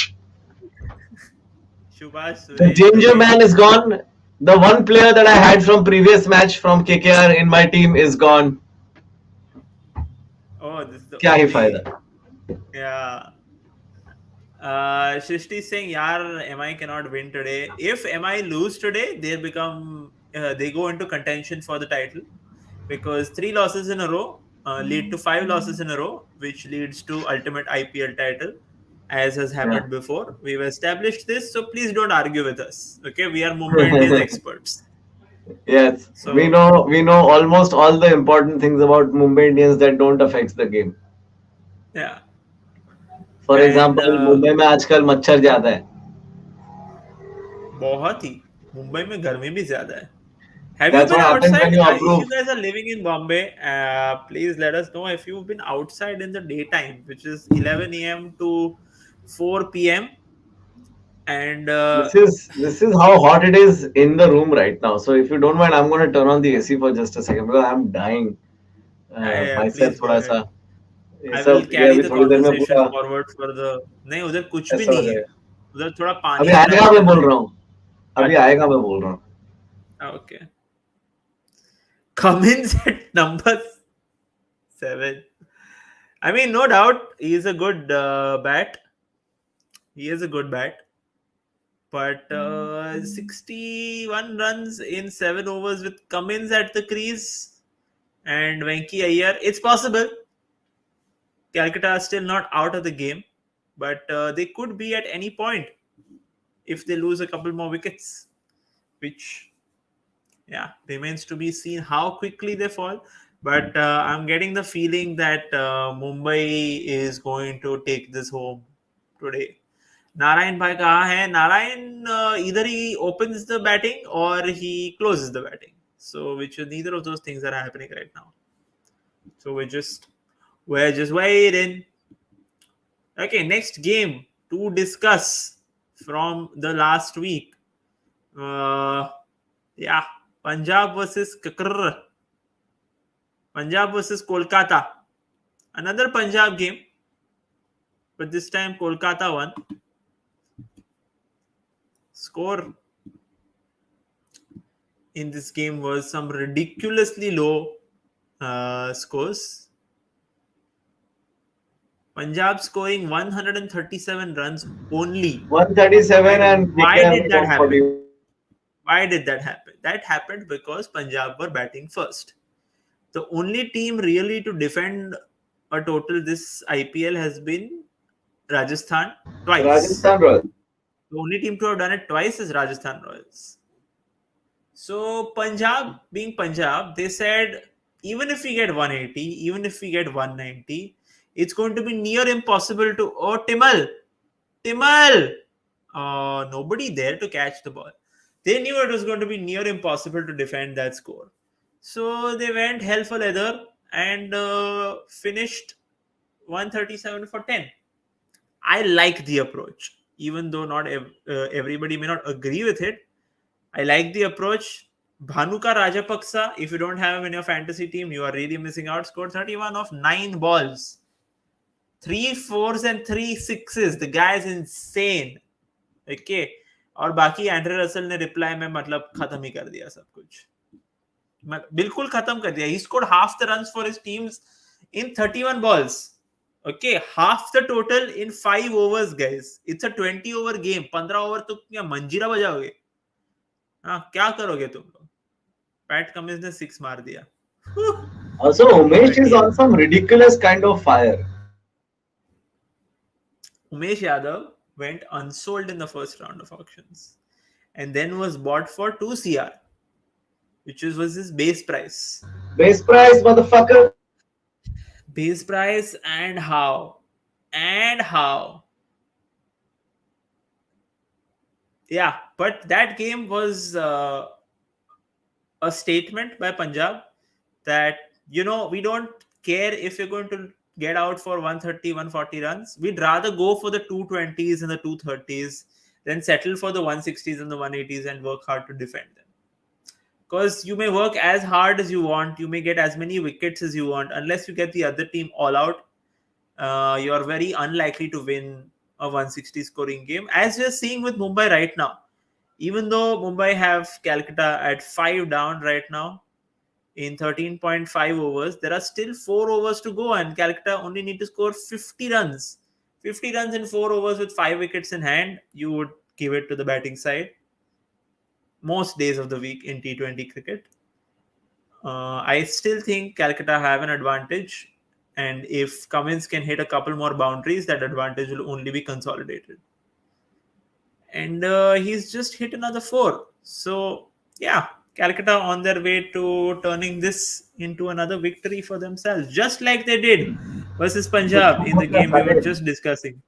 Subhash The Suresh danger today. man is gone. The one player that I had from previous match from KKR in my team is gone. Oh, this is the क्या ही फायदा. only. Yeah. Shrishti is saying, "Yaar, MI cannot win today. If MI lose today, they go into contention for the title because 3 losses in a row lead to 5 losses in a row, which leads to ultimate IPL title, as has Yeah. happened before. We've established this, so please don't argue with us. Okay, we are Mumbai Indians experts. Yes, we So know we know almost all the important things about Mumbai Indians that don't affect the game. yeah, For and example, Mumbai में आजकल मच्छर ज्यादा है. बहुत ही मुंबई में गर्मी भी ज्यादा है. Have you That's been what happens when outside? you If approve. you guys are living in Bombay, please let us know if you've been outside in the daytime, which is 11 a.m. to 4 p.m. And This is how hot it is in the room right now. So if you don't mind, I'm going to turn on the AC for just a second because I'm dying. please Myself go थोड़ा ahead. सा ये I will सब ये carry अभी the थोड़ी देर में conversation पूरा forward for the. नहीं उधर कुछ भी ऐसा हो नहीं है. जाएगा. उधर थोड़ा अभी पानी आएगा अट्रैक्ट मैं करना बोल है. रहा हूँ. अभी अच्छा. आएगा मैं बोल रहा हूँ. Okay. Cummins at number 7. I mean, no doubt, he is a good bat. He is a good bat. But 61 runs in 7 overs with Cummins at the crease and Venki Iyer. It's possible. Calcutta are still not out of the game, but they could be at any point if they lose a couple more wickets, which, yeah, remains to be seen how quickly they fall. But I'm getting the feeling that Mumbai is going to take this home today. Narayan भाई कहाँ है? Narayan either he opens the batting or he closes the batting. So which neither of those things are happening right now. So we're just waiting. Okay, next game to discuss from the last week. Yeah, Punjab versus KKR. Punjab versus Kolkata. Another Punjab game, but this time Kolkata won. Score in this game was some ridiculously low scores. Punjab scoring 137 runs only. 137 And and why KKR did with that happen? 141. Why did that happen? That happened because Punjab were batting first. The only team really to defend a total this IPL has been Rajasthan twice. Rajasthan Royals. The only team to have done it twice is Rajasthan Royals. So Punjab, being Punjab, they said even if we get 180, even if we get 190, it's going to be near impossible to. Oh, Timal, nobody there to catch the ball. They knew it was going to be near impossible to defend that score. So they went hell for leather and finished 137 for 10. I like the approach, even though not everybody may not agree with it. I like the approach. Bhanuka Rajapaksa, if you don't have him in your fantasy team, you are really missing out. Scored 31 of 9 balls. 3 fours and 3 sixes. The guy is insane. Okay. और बाकी Andre Russell ने reply में मतलब खत्म ही कर दिया सब कुछ. बिल्कुल खत्म कर दिया. He scored half the runs for his teams in 31 balls. Okay, half the total in 5 overs, guys. It's a 20 over game. 15 over तो क्या मंजीरा बजाओगे? हाँ, क्या करोगे तुम लोग? पैट कमिंस ने 6 मार दिया. Also, Umesh is 20. on some ridiculous kind of fire. Umesh Yadav went unsold in the first round of auctions and then was bought for 2 CR, which was his base price. Base price, motherfucker. Base price and how? And how? Yeah, but that game was a statement by Punjab that, we don't care if you're going to get out for 130, 140 runs. We'd rather go for the 220s and the 230s than settle for the 160s and the 180s and work hard to defend them. Because you may work as hard as you want, you may get as many wickets as you want, unless you get the other team all out, you're very unlikely to win a 160 scoring game, as we're seeing with Mumbai right now. Even though Mumbai have Calcutta at 5 down right now in 13.5 overs, there are still 4 overs to go, and Calcutta only need to score 50 runs. 50 runs in 4 overs with 5 wickets in hand, you would give it to the batting side most days of the week in T20 cricket. I still think Calcutta have an advantage, and if Cummins can hit a couple more boundaries, that advantage will only be consolidated. And he's just hit another 4. So, yeah, Calcutta on their way to turning this into another victory for themselves, just like they did versus Punjab in the game we were just discussing.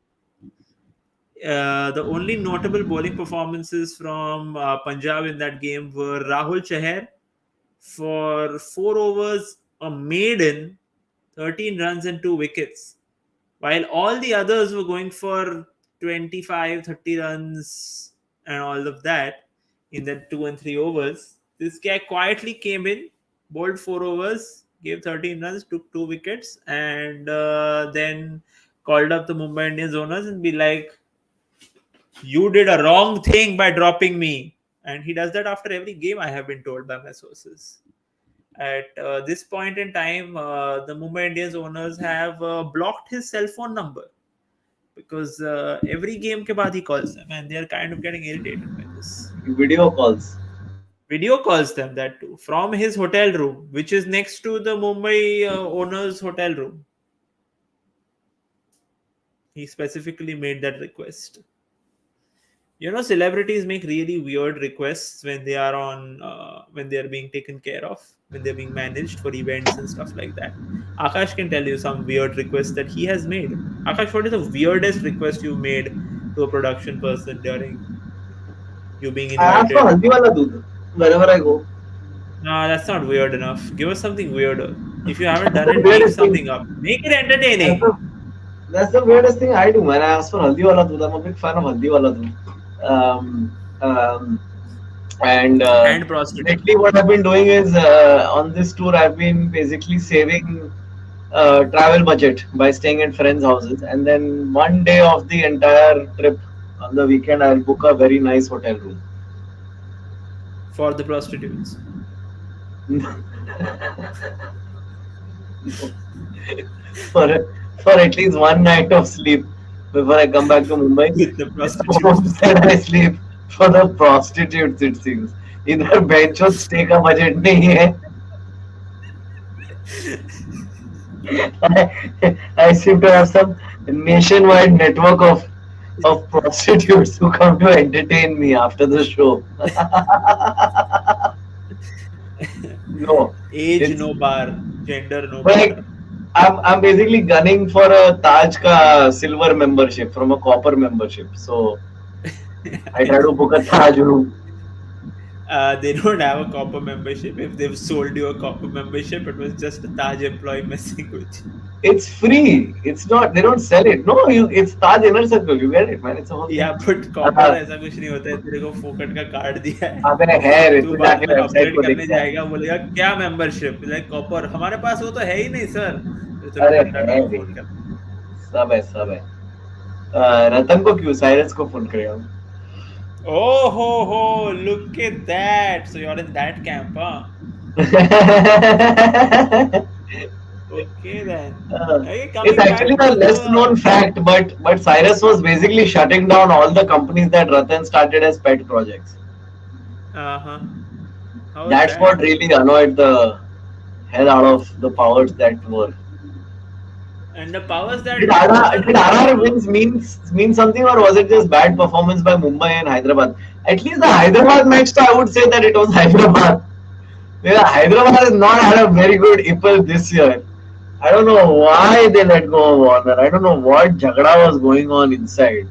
The only notable bowling performances from Punjab in that game were Rahul Chahar for 4 overs, a maiden, 13 runs and 2 wickets. While all the others were going for 25, 30 runs and all of that in that 2 and 3 overs, this guy quietly came in, bowled 4 overs, gave 13 runs, took 2 wickets, and then called up the Mumbai Indians owners and be like, you did a wrong thing by dropping me. And he does that after every game, I have been told by my sources. At this point in time, the Mumbai Indians owners have blocked his cell phone number because every game ke baad he calls them, and they are kind of getting irritated by this. Video calls. Video calls them, that too, from his hotel room, which is next to the Mumbai owners' hotel room. He specifically made that request. Celebrities make really weird requests when they are when they are being taken care of, when they're being managed for events and stuff like that. Akash can tell you some weird requests that he has made. Akash, what is the weirdest request you made to a production person during you being I ask for invited? haldi wala doodh wherever I go. No, that's not weird enough. Give us something weirder. If you haven't done That's the it, make weirdest thing. something up. Make it entertaining. That's the weirdest thing I do, man. I ask for haldi wala doodh. I'm a big fan of haldi wala doodh. And And prostitute. lately, what I've been doing is on this tour, I've been basically saving travel budget by staying at friends' houses, and then one day of the entire trip on the weekend, I'll book a very nice hotel room. For the prostitutes. for for at least one night of sleep before I come back to Mumbai. With the So prostitutes. instead I sleep for the prostitutes, it seems. इधर बेंचो stay का budget नहीं है. I seem to have some nationwide network of prostitutes who come to entertain me after the show. No, Age it's no bar, gender no like bar. I'm basically gunning for a Taj ka silver membership from a copper membership. So I try to book a Taj room. They don't have a copper membership. If they've sold you a copper membership, it was just a Taj employee messing with you. It's free. It's not. They don't sell it. No, it's Taj Inner Circle. You get it, man. It's a whole Yeah, thing. but copper ऐसा कुछ नहीं होता है. तेरे को फोकट का card दिया है. अबे है रे, तू तू बाद जाके में वेबसाइट अपग्रेड को करने देखता है. जाएगा, बोलेगा क्या मेंबरशिप? लाइक कॉपर हमारे पास वो तो है ही नहीं सर. फिर तेरे अरे को रतन है को रे, फोन करना. सब है, सब है. रतन को क्यों, साइरस को फोन करेगा. Oh ho, look at that. So you're in that camp, huh? Okay then. Uh, Okay, it's coming actually back a to less the known fact, but Cyrus was basically shutting down all the companies that Ratan started as pet projects. uh-huh. How was That's that? what really annoyed the hell out of the powers that were. And the powers Did that RR, did were, RR wins mean something, or was it just bad performance by Mumbai and Hyderabad? At least the Hyderabad match, so I would say that it was Hyderabad. Yeah, Hyderabad has not had a very good IPL this year. I don't know why they let go of Warner. I don't know what jagda was going on inside.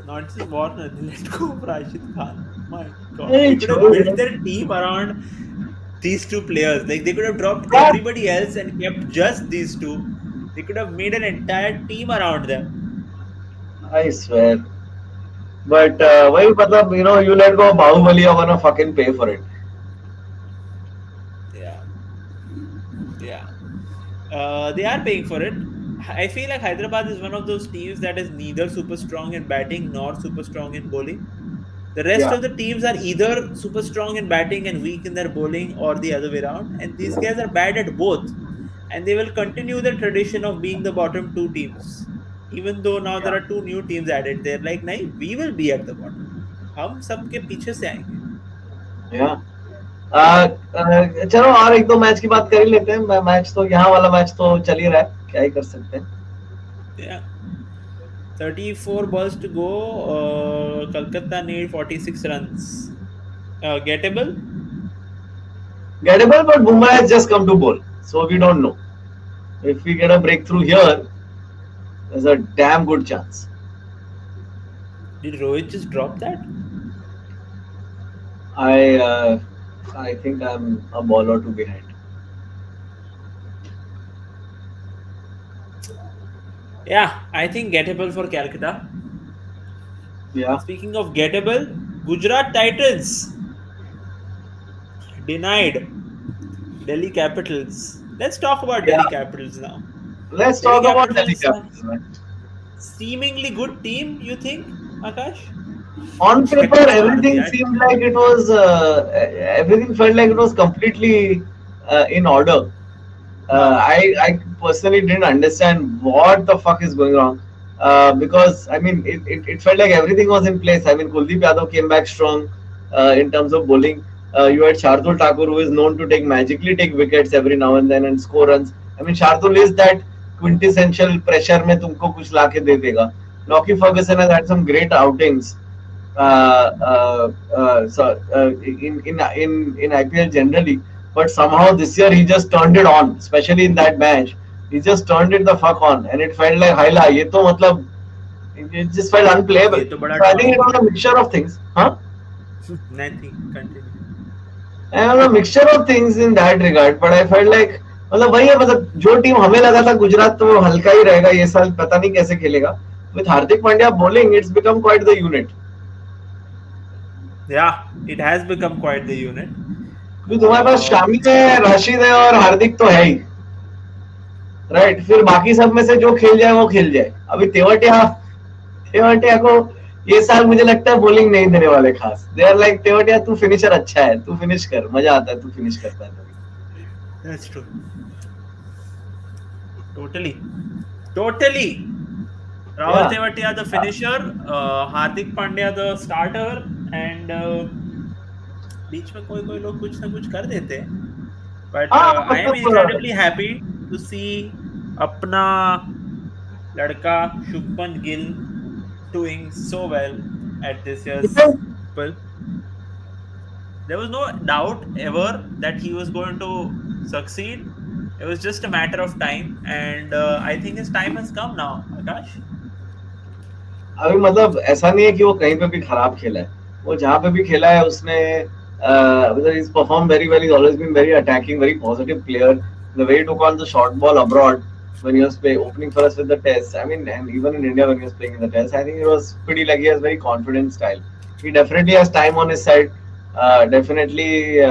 not just Warner, they let go of Rashid Khan. My God, Hey, they could have छोड़ built यार. their team around these two players. Like they could have dropped Yeah, everybody else and kept just these two. They could have made an entire team around them. I swear. But वही मतलब you let go of Bahubali, you're gonna fucking pay for it. Yeah, yeah. They are paying for it. I feel like Hyderabad is one of those teams that is neither super strong in batting nor super strong in bowling. The rest Yeah, of the teams are either super strong in batting and weak in their bowling or the other way around. And these guys are bad at both. And they will continue the tradition of being the bottom two teams. Even though now there yeah, are two new teams added, they're like, nahi, we will be at the bottom. हम सबके पीछे से आएंगे. yeah. चलो और एक दो match की बात कर ही लेते हैं. मैच तो यहाँ वाला मैच तो चल ही रहा है, क्या ही कर सकते हैं. Yeah. 34 balls to go. Kolkata need 46 runs. Gettable? Gettable, but Bumrah has just come to bowl, so we don't know. If we get a breakthrough here, there's a damn good chance. Did Rohit just drop that? I uh, I think I'm a ball or two behind. Yeah, I think gettable for Calcutta. Yeah. Speaking of gettable, Gujarat Titans denied Delhi Capitals. Let's talk about Yeah. Delhi Capitals now. Let's Delhi talk about Delhi Capitals, Capitals, man. seemingly good team, you think, Akash? On paper, छक्का मार everything दिया. seemed like it was. Everything felt like it was completely in order. हाँ. I personally didn't understand what the fuck is going wrong. Because I mean, it felt like everything was in place. I mean, Kuldeep Yadav came back strong in terms of bowling. You had Shardul Thakur, who is known to magically take wickets every now and then and score runs. I mean, Shardul is that quintessential pressure में तुमको कुछ लाके दे देगा. Lockie Ferguson has had some great outings in IPL generally. But somehow this year he just turned it on, especially in that match. He just turned it the fuck on, and it felt like Haila. ये तो मतलब it just felt ये unplayable. तो बड़ा So I think it taunt was है. a mixture of things, huh? Nothing. Continue. And it was a mixture of things in that regard. But I felt like मतलब वही है मतलब जो team हमें लगा था गुजरात तो वो हल्का ही रहेगा ये साल पता नहीं कैसे खेलेगा. With Hardik Pandya bowling, it's become quite the unit. Yeah, it has become quite the unit. क्योंकि तुम्हारे पास शामी है, राशिद है और हार्दिक तो है ही. राइट, फिर बाकी सब में से जो खेल जाए वो खेल जाए. अभी तेवटिया तेवटिया को ये साल मुझे लगता है बॉलिंग नहीं देने वाले खास. दे आर लाइक तेवटिया तू फिनिशर अच्छा है, तू फिनिश कर, मजा आता है, तू फिनिश करता है. That's true. Totally. Totally. Rahul Yeah. Tewatia the finisher, Hardik Pandya the starter, and बीच में कोई कोई लोग कुछ ना कुछ कर देते हैं. But हाँ I am मतलब incredibly happy to see अपना लड़का Shubman Gill doing so well at this year's IPL. There was no doubt ever that he was going to succeed. It was just a matter of time, and I think his time has come now, Akash. अभी मतलब ऐसा नहीं है कि वो कहीं पे भी खराब खेला है. वो जहाँ पे भी खेला है उसने मतलब he's performed very well. He's always been very attacking, very positive player. The way he took on the short ball abroad when he was opening for us with the test. I mean, and even in India when he was playing in the test, I think it was pretty like he has very confident style. He definitely has time on his side. Definitely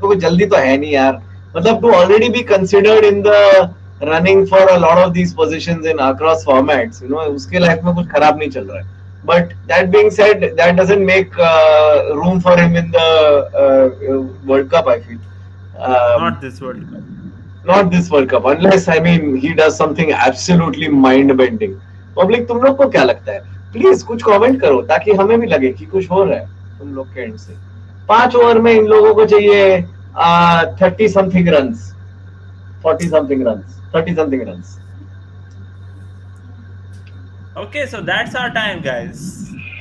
तो जल्दी तो है नहीं यार. मतलब to already be considered in the running for a lot of these positions in across formats, उसके life में कुछ खराब नहीं चल रहा है. But that being said, that doesn't make room for him in the World Cup. I feel Um, Not this World Cup. Not this World Cup, unless I mean he does something absolutely mind bending. Public तुम लोग को क्या लगता है? Please कुछ comment करो ताकि हमें भी लगे कि कुछ हो रहा है तुम लोग के एंड से. 5 ओवर में इन लोगों को चाहिए 30 something runs, 40 something runs, 30 something runs. Okay, so that's our time, guys.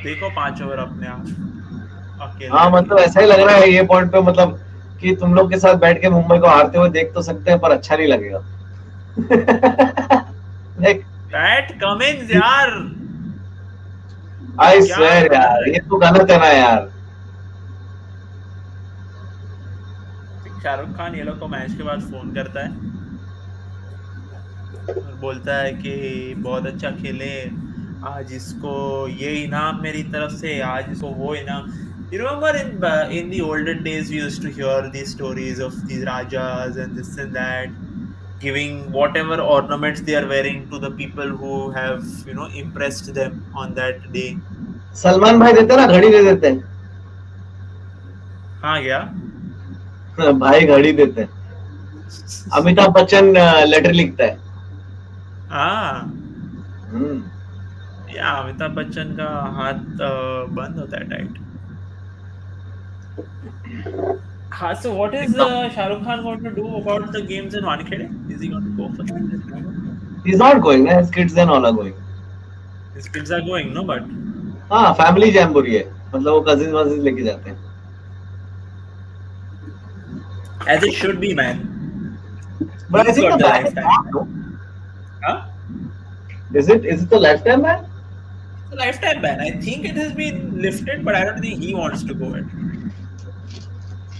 देखो 5 ओवर अपने आप अकेले हाँ मतलब अकेले. ऐसा ही लग रहा है ये पॉइंट पे, मतलब कि तुम लोग के साथ बैठ के मुंबई को हारते हुए देख तो सकते हैं पर अच्छा नहीं लगेगा. Like, Pat Cummins यार. आई क्या स्वेर कर यार रहे ये तो गलत है ना यार. शाहरुख खान ये लोग को मैच के बाद फोन करता है और बोलता है कि बहुत अच्छा खेले, आज इसको ये इनाम मेरी तरफ से, आज इसको वो इनाम. You remember in the olden days we used to hear these stories of these rajas and this and that, giving whatever ornaments they are wearing to the people who have impressed them on that day. Salman भाई देते ना, घड़ी दे देते हैं. हाँ क्या? भाई घड़ी देते हैं. अमिताभ बच्चन लेटर लिखता है. हाँ हम्म. या अमिताभ बच्चन का हाथ बंद होता है टाइट. हाँ, so what is Shah Rukh Khan going to do about the games in Wankhede? Is he going to go for that this time? He's not going ना, his kids and all are going. His kids are going, no, but हाँ family जैम्बोरी है, मतलब वो cousin वजिन लेके जाते हैं. as it should be, man. But I He's think got the the ban is lifetime. on, no? Huh? Is it the lifetime ban? It's a lifetime ban. I think it has been lifted, but I don't think he wants to go it.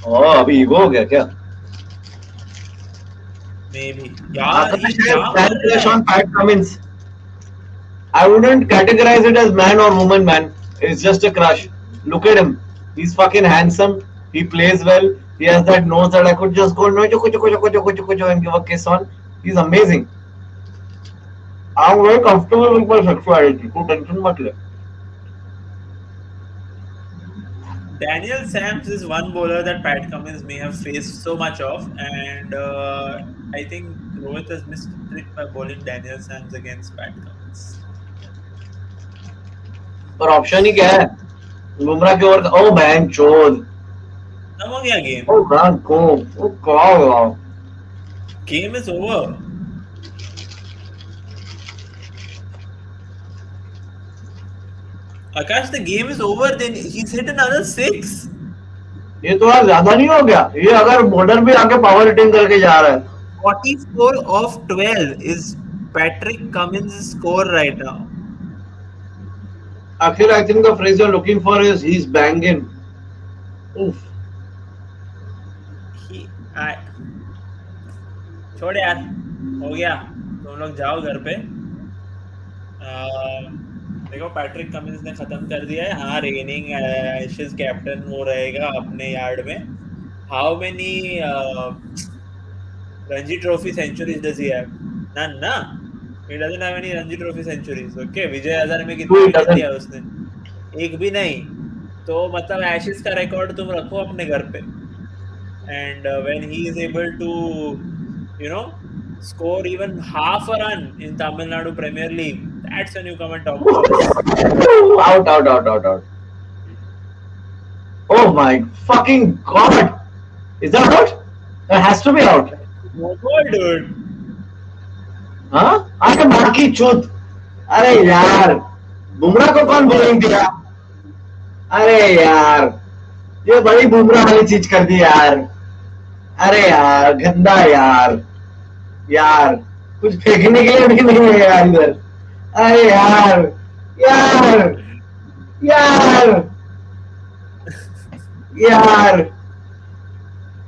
अभी ego हो गया क्या? Maybe. यार ये क्या Fan कर रहा crush है? on Pat Cummins. I wouldn't categorize it as man or woman, man. It's just a crush. Look at him. He's fucking handsome. He plays well. He has that nose that I could just go no choko choko choko choko choko choko and give a kiss on. He's amazing. I'm very comfortable with my sexuality. So tension मत ले. Daniel Sams is one bowler that Pat Cummins may have faced so much of, and I think Rohit has missed a trick by bowling Daniel Sams against Pat Cummins. पर option ही क्या है? बुमराह के over. ओ बहन चोद. खत्म हो गया game. ओ brand को. ओ क्या? Game is over. Akash, the game is over. Then he's hit another 6. ये तो यार ज्यादा नहीं हो गया? ये अगर बॉर्डर भी आके पावर हिटिंग करके जा रहा है. 44 of 12 is Patrick Cummins' score right now. Akhil, I think the phrase you're looking for is he's banging. Oof. छोड़ यार, हो गया. तुम लोग जाओ घर पे. देखो पैट्रिक कमिंस ने खत्म कर दिया है. हाँ, रेनिंग एशेज कैप्टन वो रहेगा अपने यार्ड में. How many Ranji trophy centuries does he have? None ना. He doesn't have any Ranji trophy centuries. Okay, Vijay Hazare में कितने विकेट दिया उसने? एक भी नहीं. तो मतलब एशेज का रिकॉर्ड तुम रखो अपने घर पे. And when he is able to, score even half a run in Tamil Nadu Premier League, that's when you come and talk to us. Out. Oh my fucking god! Is that out? That has to be out. No goal, dude. हाँ? आके मार की चूत. अरे यार, बुमराह को कौन bowling दिया? अरे यार, ये बड़ी बुमराह वाली चीज कर दी यार. अरे यार गंदा यार कुछ फेंकने के लिए भी नहीं है यार इधर. अरे यार.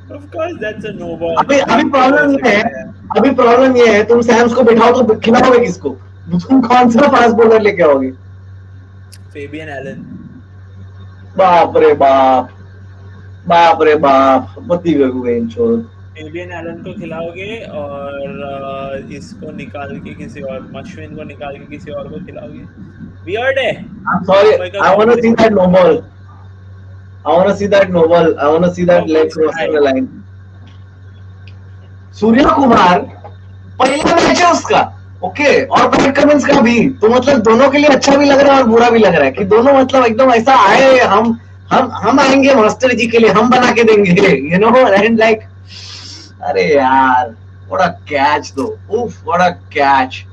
Of course, that's a no ball. अभी प्रॉब्लम ये है तुम सैम्स को बिठाओ तो खिलाओगे किसको? तुम कौन सा फास्ट बॉलर लेके आओगे? Fabian Allen. बाप रे बाप बत्ती गए छोड़. Fabian Allen को खिलाओगे और इसको निकाल के किसी और, मश्विन को निकाल के किसी और को खिलाओगे. Weird है. I'm sorry, I want to see that no ball. I want to see that leg crossing the line. Surya Kumar पहला मैच है उसका, ओके, और पैट कमिंस का भी, तो मतलब दोनों के लिए अच्छा भी लग रहा है और बुरा भी लग रहा है कि दोनों मतलब एकदम ऐसा आए, हम आएंगे मास्टर जी के लिए, हम बना के देंगे, एंड लाइक, अरे यार, व्हाट अ कैच दो, उफ, what a catch,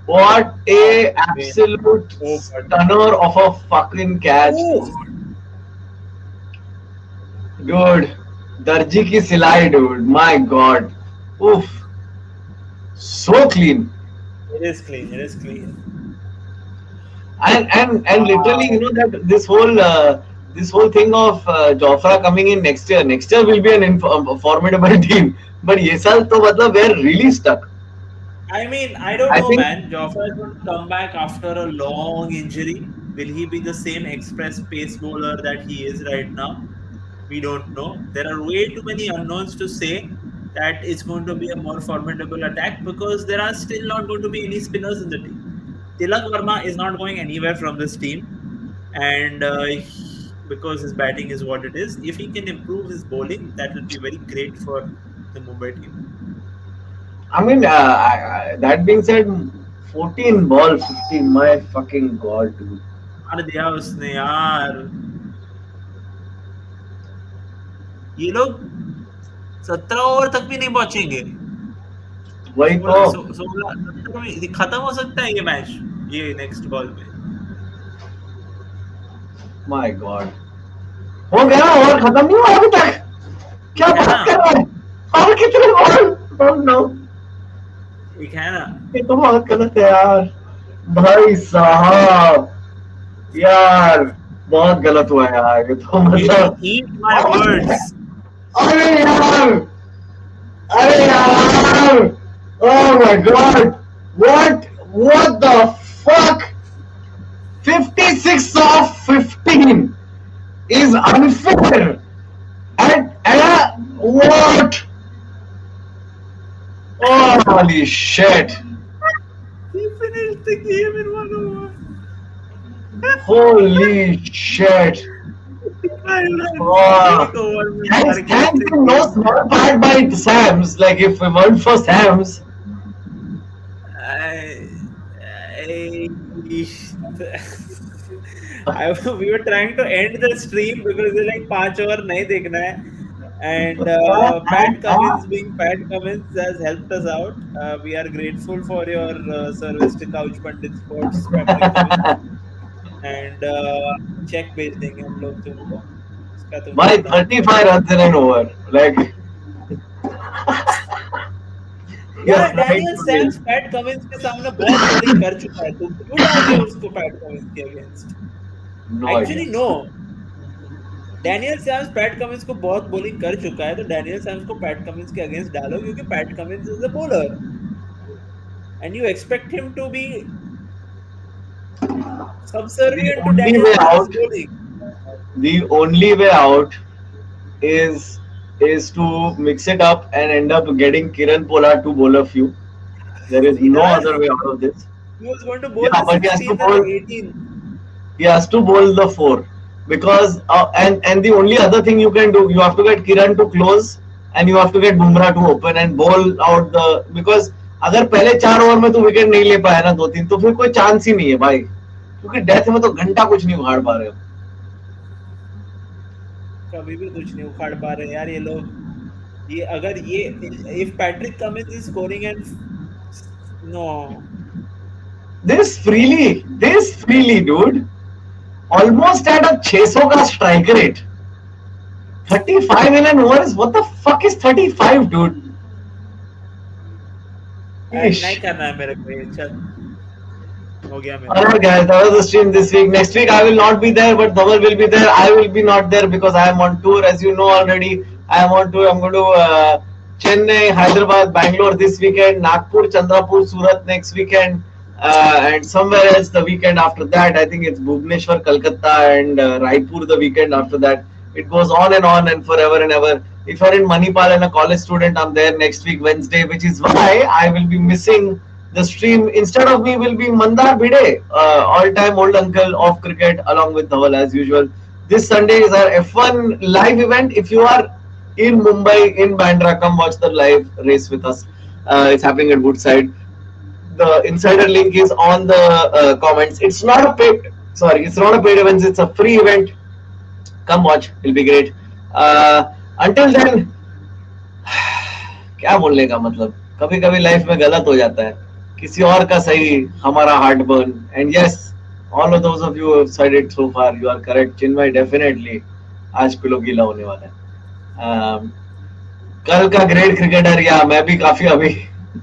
what a absolute Oh, but stunner of a fucking catch, oh, dude, दर्जी की सिलाई, dude, my god, oof, so clean. it is clean. It is clean. And literally, Wow. that this whole thing of Jofra coming in next year will be a formidable team, but ये साल तो मतलब we're really stuck. I mean, I don't I know, think, man. Joffrey is going to come back after a long injury. Will he be the same express pace bowler that he is right now? We don't know. There are way too many unknowns to say that it's going to be a more formidable attack because there are still not going to be any spinners in the team. Tilak Verma is not going anywhere from this team, and because his batting is what it is, if he can improve his bowling, that will be very great for the Mumbai team. I mean, that being said, 14 ball 50, my fucking god, dude. मार दिया उसने यार. ये लोग 17 over तक भी नहीं पहुंचेंगे. वही तो, 16 में खत्म हो सकता है ये मैच, ये नेक्स्ट बॉल में. my god, हो गया और खत्म नहीं हुआ अभी तक, क्या है ना, बात कर रहा है, और कितने बॉल, oh no, एक है ना. ये तो बहुत गलत है यार, भाई साहब, यार बहुत गलत हुआ यार, ये तो मतलब, Eat my words. अरे यार, अरे यार, oh my god, what the fuck, 56 of 15 is unfair, and what, oh holy shit, He finished the game in 1 over. holy shit. Oh, thanks in no small part by Sam's. Like if it weren't for Sam's, We were trying to end the stream because they're like 5 over नहीं देखना है. And Pat Cummins, being Pat Cummins, has helped us out. We are grateful for your service to Couch Pundits Sports, Patrick Cummins. And check भेज देंगे हम लोग तुमको. इसका तुम by चिंता मत 35 करो. runs in an over. Like, you're यार trying Daniel to Sams win. Pat Cummins के सामने बहुत बॉलिंग कर चुका है, तो क्यों डाल दिया उसको पैट कमिंस के against? No actually idea. No, Daniel Sams Pat Cummins को बहुत बॉलिंग कर चुका है, तो डैनियल सैम्स को पैट कमिंस के अगेंस्ट डालो क्योंकि Pat Cummins is a bowler and you expect him to be The subservient to only Daniel way Sams out, bowling. the only way out is is to mix it up and end up getting Kiran Pollard to bowl a few. There is no यार other way out of this. he was going to bowl Yeah, the but 16th and the 18th. he has to bowl the four because and the only other thing you can do, you have to get Kiran to close and you have to get Bumrah to open and bowl out the, because अगर पहले 4 over में तो wicket नहीं ले पाया ना 2-3, तो फिर कोई चांस ही नहीं है भाई, क्योंकि डेथ में तो घंटा कुछ नहीं उखाड़ पा रहे हो. कभी भी कुछ नहीं उखाड़ पा रहे यार ये लोग. ये अगर ये if Patrick Cummins is scoring and no, this freely dude, almost at a 600 का strike rate, 35 in an over is, what the fuck is 35, dude? नहीं करना है मेरे को ये. चल हो गया मेरा. Alright guys, that was the stream this week. Next week I will not be there, but Dhaval will be there. I will be not there because I am on tour, as you know already. I am on tour. I'm going to Chennai, Hyderabad, Bangalore this weekend, Nagpur, Chandrapur, Surat next weekend, and somewhere else the weekend after that. I think it's Bhubaneswar, Kolkata, and Raipur the weekend after that. It goes on and forever and ever. If you're in Manipal and a college student, I'm there next week Wednesday, which is why I will be missing the stream. Instead of me will be Mandar Bide, all-time old uncle of cricket, along with Dhaval as usual. This Sunday is our F1 live event. in Mumbai, in Bandra. Come watch the live race with us. It's happening at Woodside. The insider link is on the comments. It's not a paid, sorry, it's not a paid event. It's a free event. Come watch, it'll be great. Until then, क्या बोलने का मतलब, कभी कभी life में गलत हो जाता है, किसी और का सही हमारा heart burn. And yes, all of those of you said it so far, you are correct Chinmay, definitely आज पिलो गीला होने वाला है. कल का ग्रेट क्रिकेटर, या मैं भी काफी अभी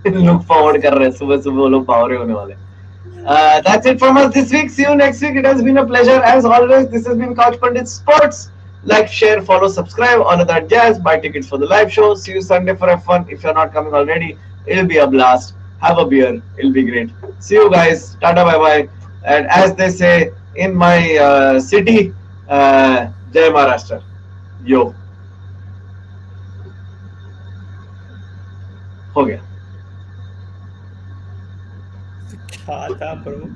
लुक फॉरवर्ड कर रहे हैं, सुबह सुबह वो लोग पावरे होने वाले. That's it from us this week. See you next week. It has been a pleasure as always. This has been Couch Pundits Sports. Like, share, follow, subscribe, all of that jazz. Buy tickets for the live show. See you Sunday for F1. If you're not coming already, it'll be a blast. Have a beer. It'll be great. See you guys. Tata, bye bye. And as they say in my city, Jai Maharashtra. Yo. हो गया. क्या था bro.